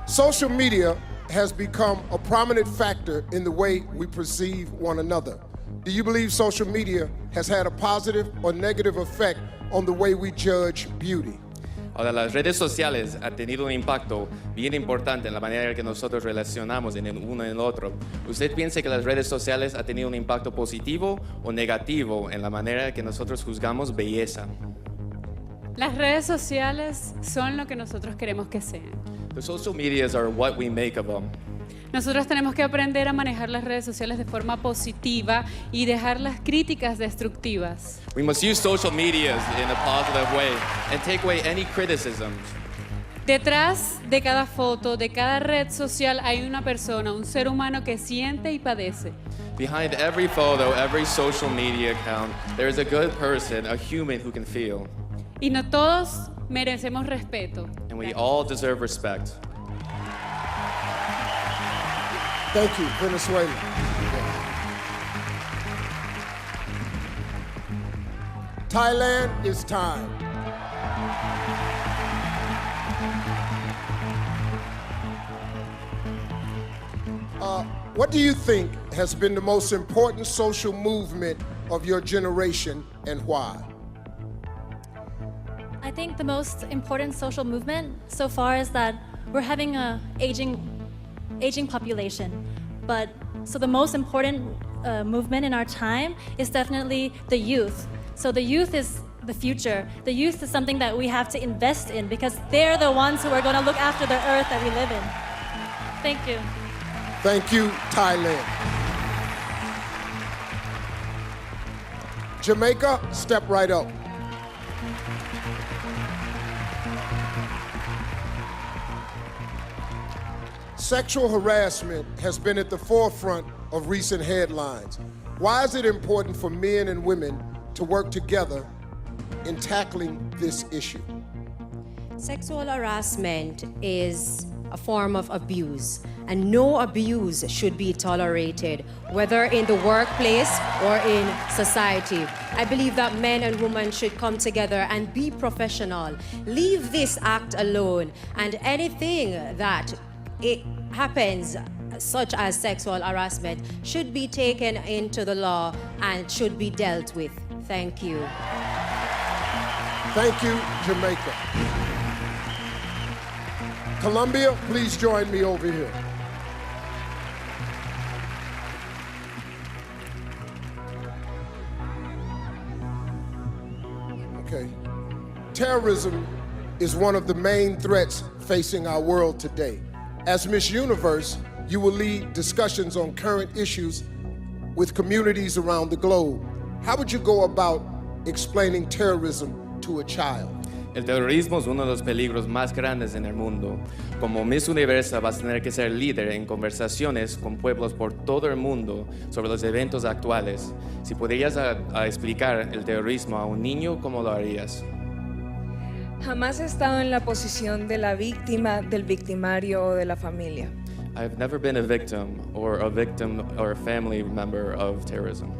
Social media has become a prominent factor in the way we perceive one another. Do you believe social media has had a positive or negative effect on the way we judge beauty? Ahora, las redes sociales han tenido un impacto bien importante en la manera en que nosotros relacionamos en el uno en el otro. ¿Usted piensa que las redes sociales han tenido un impacto positivo o negativo en la manera en que nosotros juzgamos belleza? Las redes sociales son lo que nosotros queremos que sean. The social medias are what we make of them. Nosotros tenemos que aprender a manejar las redes sociales de forma positiva y dejar las críticas destructivas. We must use social medias in a positive way and take away any criticisms. Detrás de cada foto, de cada red social hay una persona, un ser humano que siente y padece. Behind every photo, every social media account, there is a good person, a human who can feel. Y no todos merecemos respeto. And we all deserve respect. Thank you, Venezuela. Thailand, it's time. What do you think has been the most important social movement of your generation and why? I think the most important social movement so far is that we're having a aging population. But so the most important movement in our time is definitely the youth. So the youth is the future. The youth is something that we have to invest in because they're the ones who are going to look after the earth that we live in. Thank you. Thank you, Thailand. Jamaica, step right up. Sexual harassment has been at the forefront of recent headlines. Why is it important for men and women to work together in tackling this issue? Sexual harassment is a form of abuse, and no abuse should be tolerated, whether in the workplace or in society. I believe that men and women should come together and be professional. Leave this act alone, and anything that it happens, such as sexual harassment, should be taken into the law and should be dealt with. Thank you. Thank you, Jamaica. Colombia, please join me over here. Okay. Terrorism is one of the main threats facing our world today. As Miss Universe, you will lead discussions on current issues with communities around the globe. How would you go about explaining terrorism to a child? El terrorismo es uno de los peligros más grandes en el mundo. Como Miss Universa vas a tener que ser líder en conversaciones con pueblos por todo el mundo sobre los eventos actuales. Si pudieras explicar el terrorismo a un niño, ¿cómo lo harías? Jamás he estado en la posición de la víctima, del victimario o de la familia. I've never been a victim or a family member of terrorism.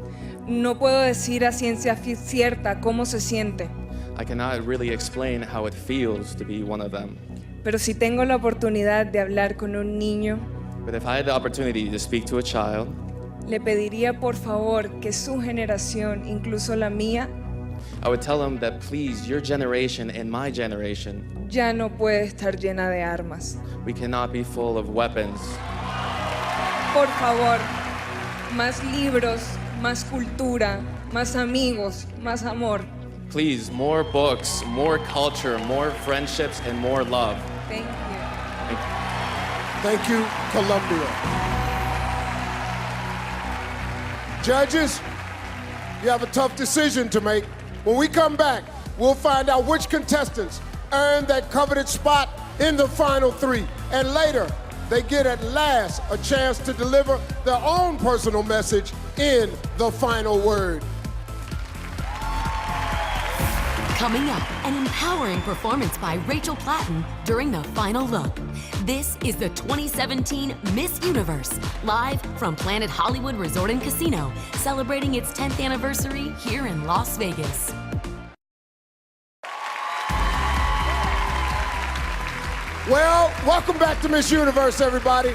No puedo decir a ciencia cierta cómo se siente. I cannot really explain how it feels to be one of them. Pero si tengo la oportunidad de hablar con un niño, But if I had the opportunity to speak to a child, le pediría por favor que su generación, incluso la mía, I would tell them that please, your generation and my generation, ya no puede estar llena de armas. we cannot be full of weapons. Por favor, más libros, más cultura, más amigos, más amor. Please, more books, more culture, more friendships, and more love. Thank you. Thank you, Colombia. Judges, you have a tough decision to make. When we come back, we'll find out which contestants earned that coveted spot in the final three. And later, they get at last a chance to deliver their own personal message in the final word. Coming up, an empowering performance by Rachel Platten during the final look. This is the 2017 Miss Universe, live from Planet Hollywood Resort and Casino, celebrating its 10th anniversary here in Las Vegas. Well, welcome back to Miss Universe, everybody.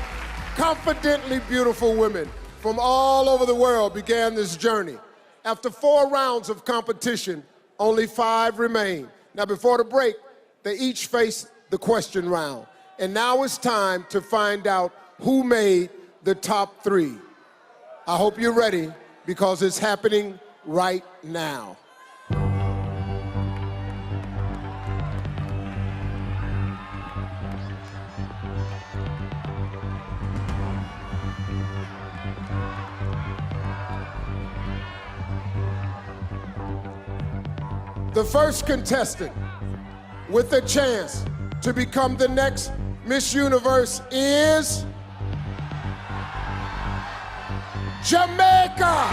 Confidently beautiful women from all over the world began this journey. After 4 rounds of competition, only 5 remain. Now, before the break, they each faced the question round. And now it's time to find out who made the top 3. I hope you're ready because it's happening right now. The first contestant with a chance to become the next Miss Universe is Jamaica.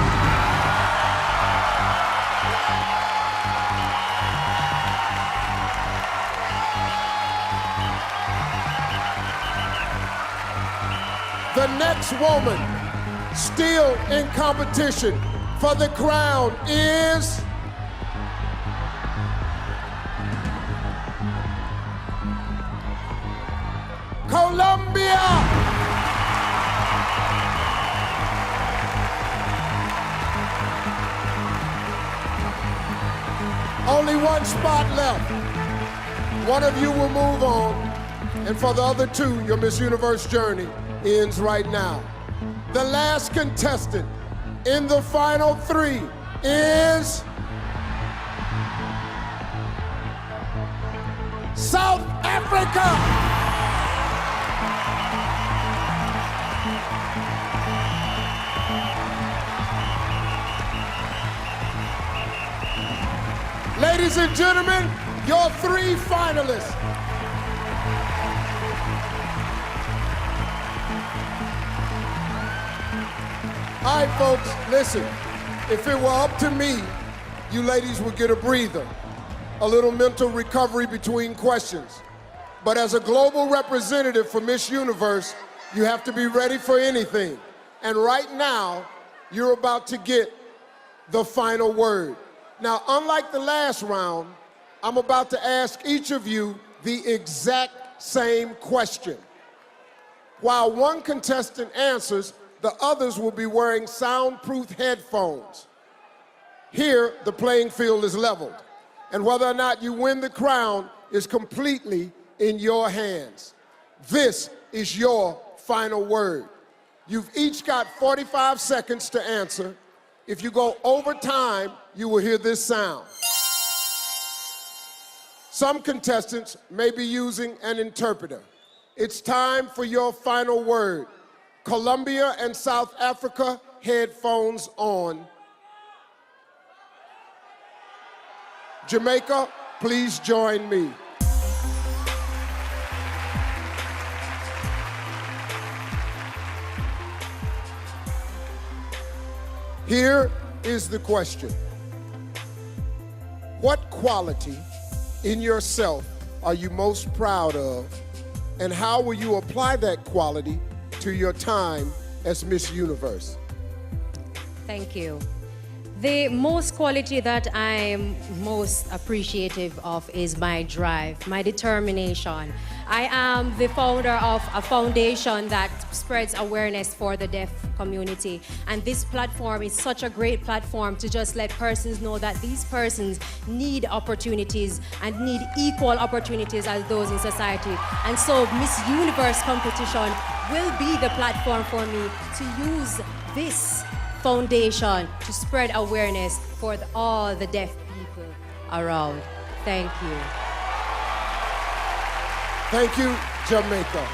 The next woman still in competition for the crown is Colombia! Only 1 spot left. One of you will move on, and for the other 2, your Miss Universe journey ends right now. The last contestant in the final three is South Africa. Ladies and gentlemen, your three finalists. All right, folks, listen. If it were up to me, you ladies would get a breather, a little mental recovery between questions. But as a global representative for Miss Universe, you have to be ready for anything. And right now, you're about to get the final word. Now, unlike the last round, I'm about to ask each of you the exact same question. While one contestant answers, the others will be wearing soundproof headphones. Here, the playing field is leveled, and whether or not you win the crown is completely in your hands. This is your final word. You've each got 45 seconds to answer. If you go over time, you will hear this sound. Some contestants may be using an interpreter. It's time for your final word. Colombia and South Africa, headphones on. Jamaica, please join me. Here is the question. What quality in yourself are you most proud of, and how will you apply that quality to your time as Miss Universe? Thank you. The most quality that I'm most appreciative of is my drive, my determination. I am the founder of a foundation that spreads awareness for the deaf community. And this platform is such a great platform to just let persons know that these persons need opportunities and need equal opportunities as those in society. And so Miss Universe competition will be the platform for me to use this foundation to spread awareness for all the deaf people around. Thank you. Thank you, Jamaica.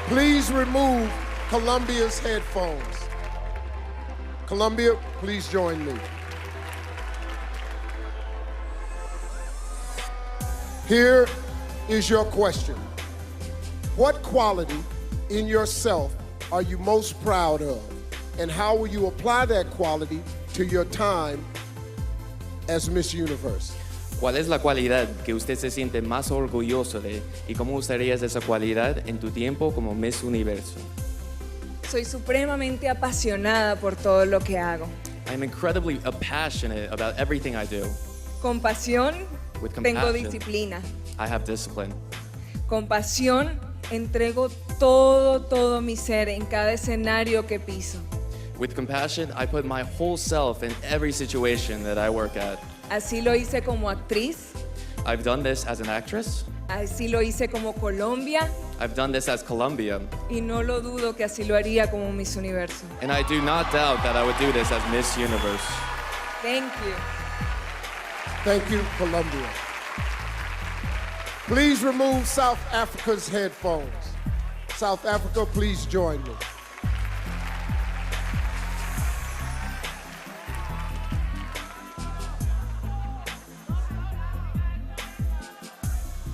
Please remove Colombia's headphones. Colombia, please join me. Here is your question. What quality in yourself are you most proud of? And how will you apply that quality to your time as Miss Universe? ¿Cuál es la cualidad que usted se siente más orgulloso de y cómo usarías esa cualidad en tu tiempo como Miss Universo? Soy supremamente apasionada por todo lo que hago. I'm incredibly passionate about everything I do. Con pasión, With tengo compassion, disciplina. I have discipline. Con pasión, entrego todo mi ser en cada escenario que piso. With compassion, I put my whole self in every situation that I work at. Así lo hice como actriz, I've done this as an actress. así lo hice como Colombia I've done this as Colombia. y no lo dudo que así lo haría como Miss Universo. And I do not doubt that I would do this as Miss Universe. Thank you. Thank you, Colombia. Please remove South Africa's headphones. South Africa, please join me.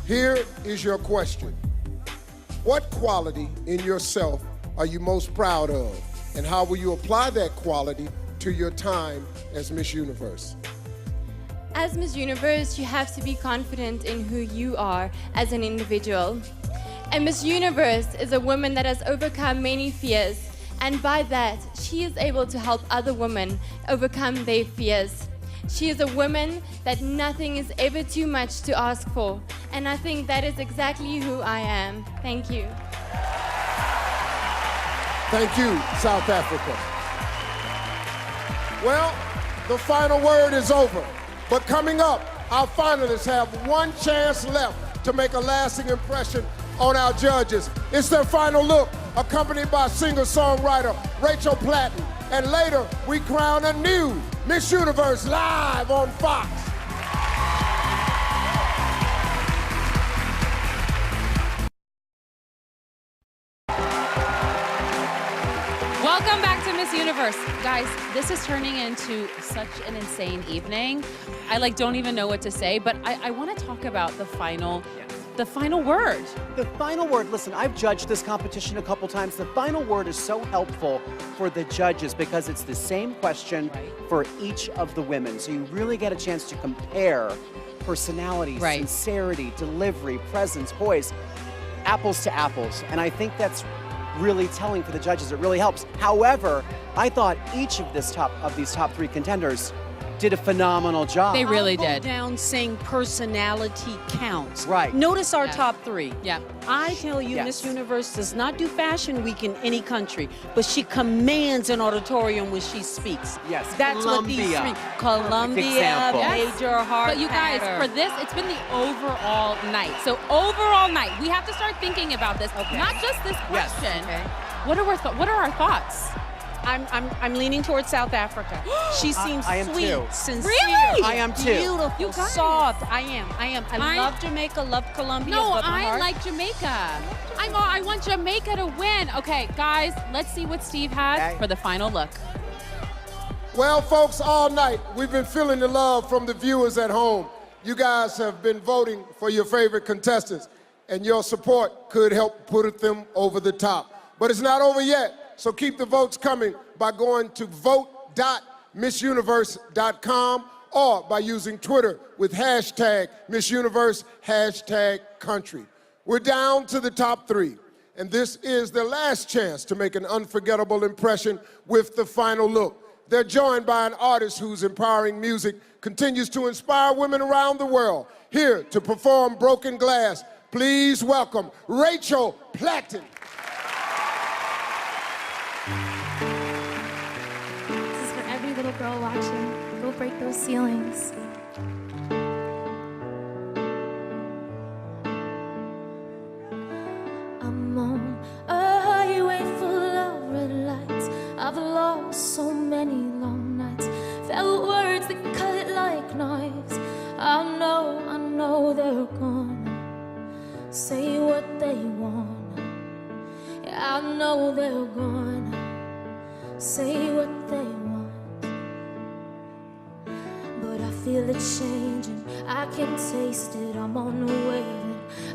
Here is your question. What quality in yourself are you most proud of? And how will you apply that quality to your time as Miss Universe? As Miss Universe, you have to be confident in who you are as an individual. And Miss Universe is a woman that has overcome many fears, and by that, she is able to help other women overcome their fears. She is a woman that nothing is ever too much to ask for, and I think that is exactly who I am. Thank you. Thank you, South Africa. Well, the final word is over. But coming up, our finalists have one chance left to make a lasting impression on our judges. It's their final look. accompanied by singer-songwriter Rachel Platten. And later, we crown a new Miss Universe live on Fox. Welcome back to Miss Universe. Guys, this is turning into such an insane evening. I don't even know what to say, but I want to talk about the final word. The final word, listen, I've judged this competition a couple times. The final word is so helpful for the judges because it's the same question for each of the women. So you really get a chance to compare personality, sincerity, delivery, presence, poise, apples to apples. And I think that's really telling for the judges. It really helps. However, I thought each of these top three contenders did a phenomenal job. They really I'll did. Go down saying personality counts. Right. Notice our top three. Yeah. I tell you, Yes. Miss Universe does not do Fashion Week in any country, but she commands an auditorium when she speaks. Yes. That's what these Columbia. three. Columbia, example. Major Heart. But you guys, for this, it's been the overall night. So overall night, we have to start thinking about this, not just this Yes. question. What are our thoughts? I'm leaning towards South Africa. She seems I am sweet, too. sincere, Really? I am too. beautiful, You guys. soft. I am. I love Jamaica, love Colombia. No, but my I heart- like Jamaica. I want Jamaica to win. Okay, guys, let's see what Steve has for the final look. Well, folks, all night we've been feeling the love from the viewers at home. You guys have been voting for your favorite contestants, and your support could help put them over the top. But it's not over yet, so keep the votes coming by going to vote.missuniverse.com or by using Twitter with hashtag Miss Universe, hashtag country. We're down to the top three, and this is their last chance to make an unforgettable impression with the final look. They're joined by an artist whose empowering music continues to inspire women around the world. Here to perform Broken Glass, please welcome Rachel Platten. This is for every little girl watching. Go break those ceilings. I'm on a highway full of red lights. I've lost so many long nights. Felt words that cut like knives. I know they're gonna say what they want. Yeah, I know they're gonna say what they want. But I feel it changing, I can taste it, I'm on the way.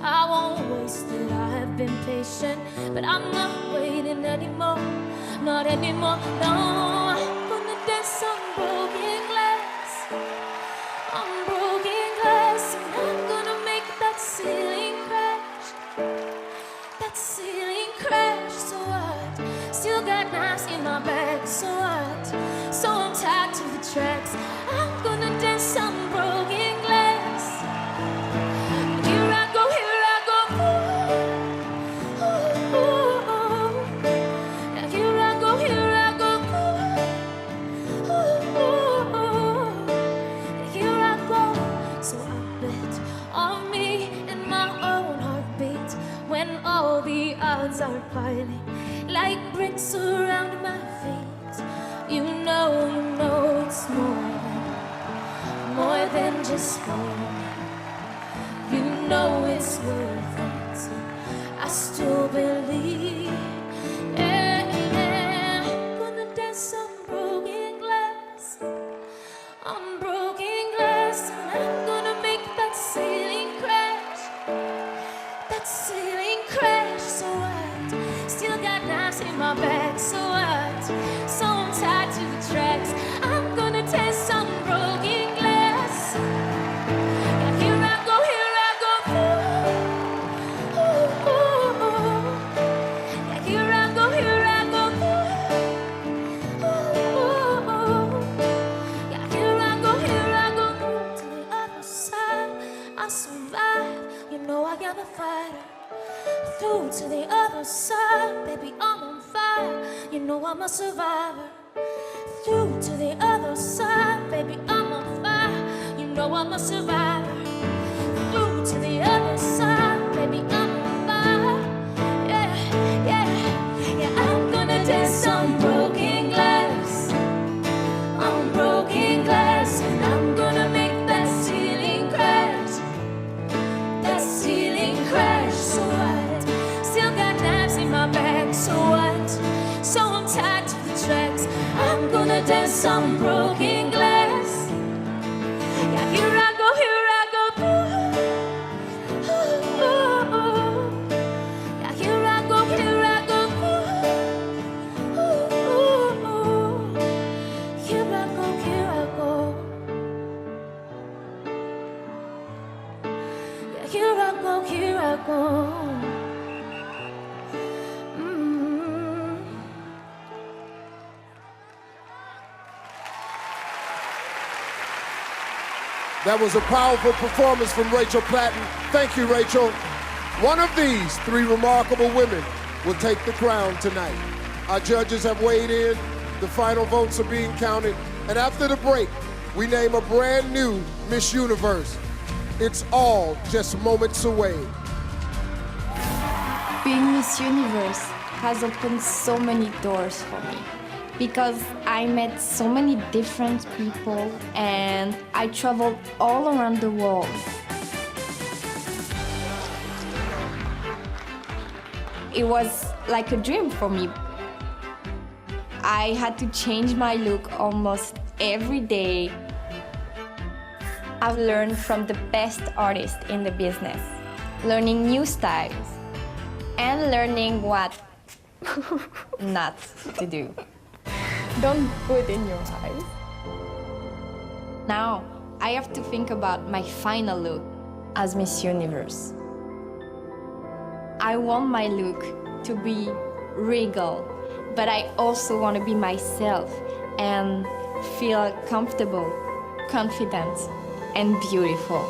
I won't waste it, I have been patient, but I'm not waiting anymore, not anymore, no. I'm gonna dance on broken glass, on broken glass, and I'm gonna make that ceiling crash, that ceiling crash. So what? Still got knives in my bag, so what? So I'm tied to the tracks. I'm gonna dance on broken glass. Here I go, ooh, ooh, ooh. Now here I go, ooh, ooh, ooh. Here I go. So I bet on me and my own heartbeat when all the odds are piling like bricks around my feet. You know it's more than just fun. You know it's worth it. I still believe. Yeah, yeah. Gonna dance on broken glass, on broken glass, and I'm gonna make that ceiling crash, that ceiling crash. So what? Still got knives in my bag, so what? So I'm tied to the tracks. I'm gonna dance on broken glass. Yeah, here I go, ooh, ooh, ooh. Yeah, here I go, ooh, ooh, ooh. Yeah, here I go, to the other side. I survive, you know I am a fighter. Through to the other side, baby, I'm on fire. You know I'm a survivor. Through to the other side, baby, I'm on fire. You know I'm a survivor. Through to the other side, baby, I'm on fire. Yeah, yeah. I'm gonna dance on broken glass. Yeah, here I go, here I go. Ooh, ooh, ooh. Yeah, here I go, here I go. Ooh, ooh, ooh. Here I go, here I go. Yeah, here I go, here I go. That was a powerful performance from Rachel Platten. Thank you, Rachel. One of these three remarkable women will take the crown tonight. Our judges have weighed in. The final votes are being counted. And after the break, we name a brand new Miss Universe. It's all just moments away. Being Miss Universe has opened so many doors for me because I met so many different people and I traveled all around the world. It was like a dream for me. I had to change my look almost every day. I've learned from the best artists in the business, learning new styles, and learning what not to do. Don't put in your eyes. Now, I have to think about my final look as Miss Universe. I want my look to be regal, but I also want to be myself and feel comfortable, confident, and beautiful.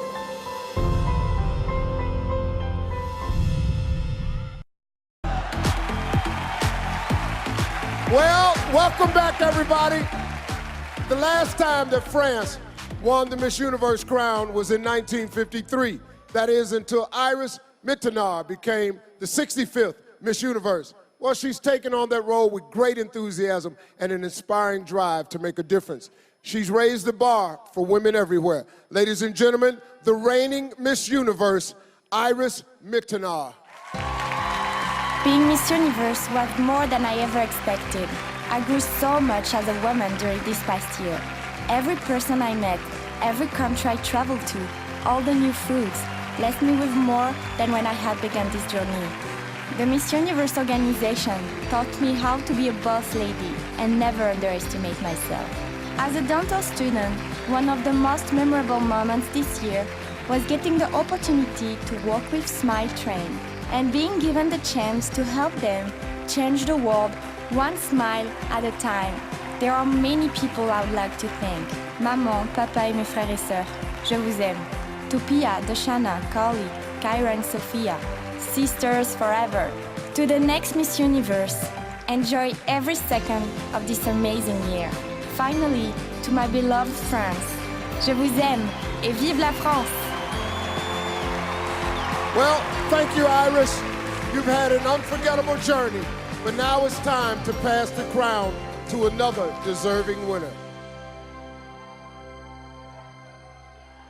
Well, welcome back, everybody. The last time that France won the Miss Universe crown was in 1953. That is until Iris Mittenard became the 65th Miss Universe. Well, she's taken on that role with great enthusiasm and an inspiring drive to make a difference. She's raised the bar for women everywhere. Ladies and gentlemen, the reigning Miss Universe, Iris Mittenard. Being Miss Universe was more than I ever expected. I grew so much as a woman during this past year. Every person I met, every country I traveled to, all the new foods, left me with more than when I had begun this journey. The Miss Universe organization taught me how to be a boss lady and never underestimate myself. As a dental student, one of the most memorable moments this year was getting the opportunity to work with Smile Train and being given the chance to help them change the world one smile at a time. There are many people I would like to thank. Maman, papa et mes frères et sœurs, je vous aime. To Pia, Dashana, Carly, Kyra and Sophia, sisters forever. To the next Miss Universe, enjoy every second of this amazing year. Finally, to my beloved France, je vous aime et vive la France! Well, thank you, Iris. You've had an unforgettable journey, but now it's time to pass the crown to another deserving winner.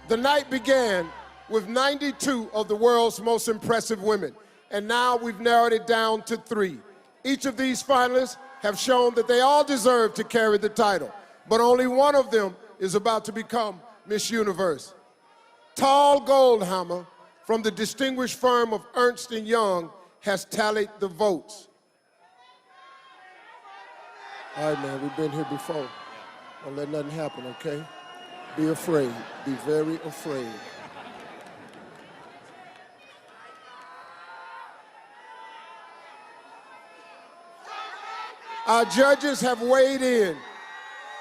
The night began with 92 of the world's most impressive women, and now we've narrowed it down to 3. Each of these finalists have shown that they all deserve to carry the title, but only one of them is about to become Miss Universe. Tal Goldhammer, from the distinguished firm of Ernst & Young, has tallied the votes. All right, man, we've been here before. Don't let nothing happen, okay? Be afraid. Be very afraid. Our judges have weighed in,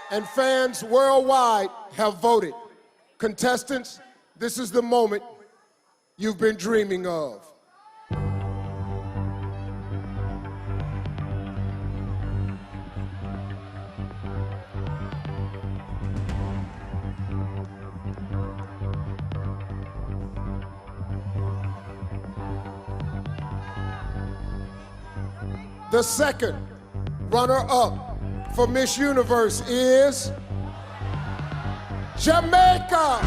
and fans worldwide have voted. Contestants, this is the moment you've been dreaming of. The second runner-up for Miss Universe is Jamaica.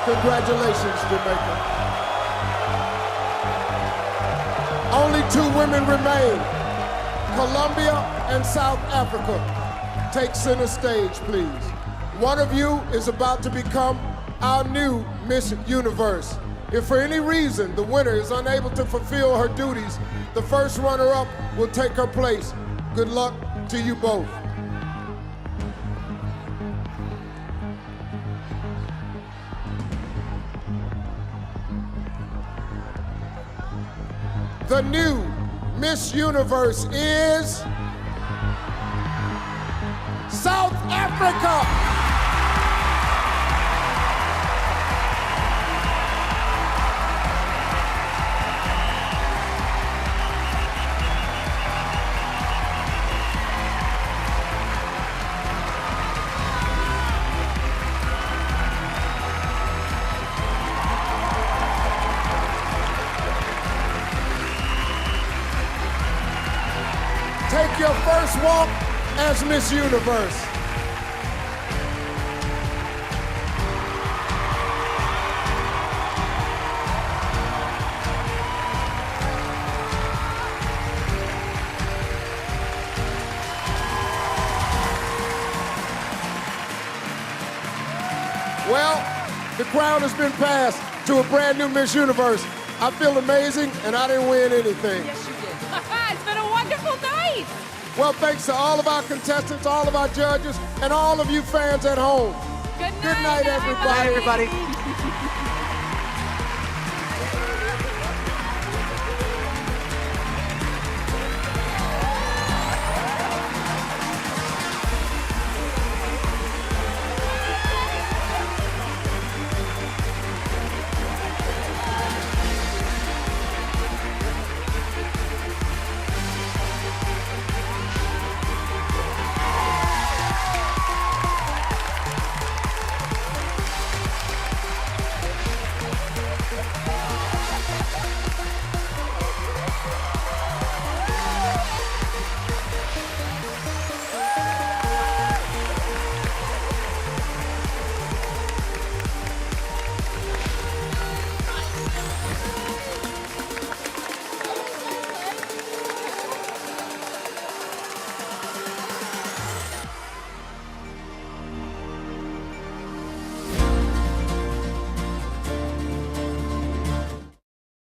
Congratulations, Jamaica. Only 2 women remain. Colombia and South Africa. Take center stage, please. One of you is about to become our new Miss Universe. If for any reason the winner is unable to fulfill her duties, the first runner-up will take her place. Good luck to you both. The new Miss Universe is South Africa. Take your first walk as Miss Universe. Well, the crown has been passed to a brand new Miss Universe. I feel amazing, and I didn't win anything. Yes, you did. It's been a wonderful night. Well, thanks to all of our contestants, all of our judges, and all of you fans at home. Good night, Good night, everybody. Bye, everybody.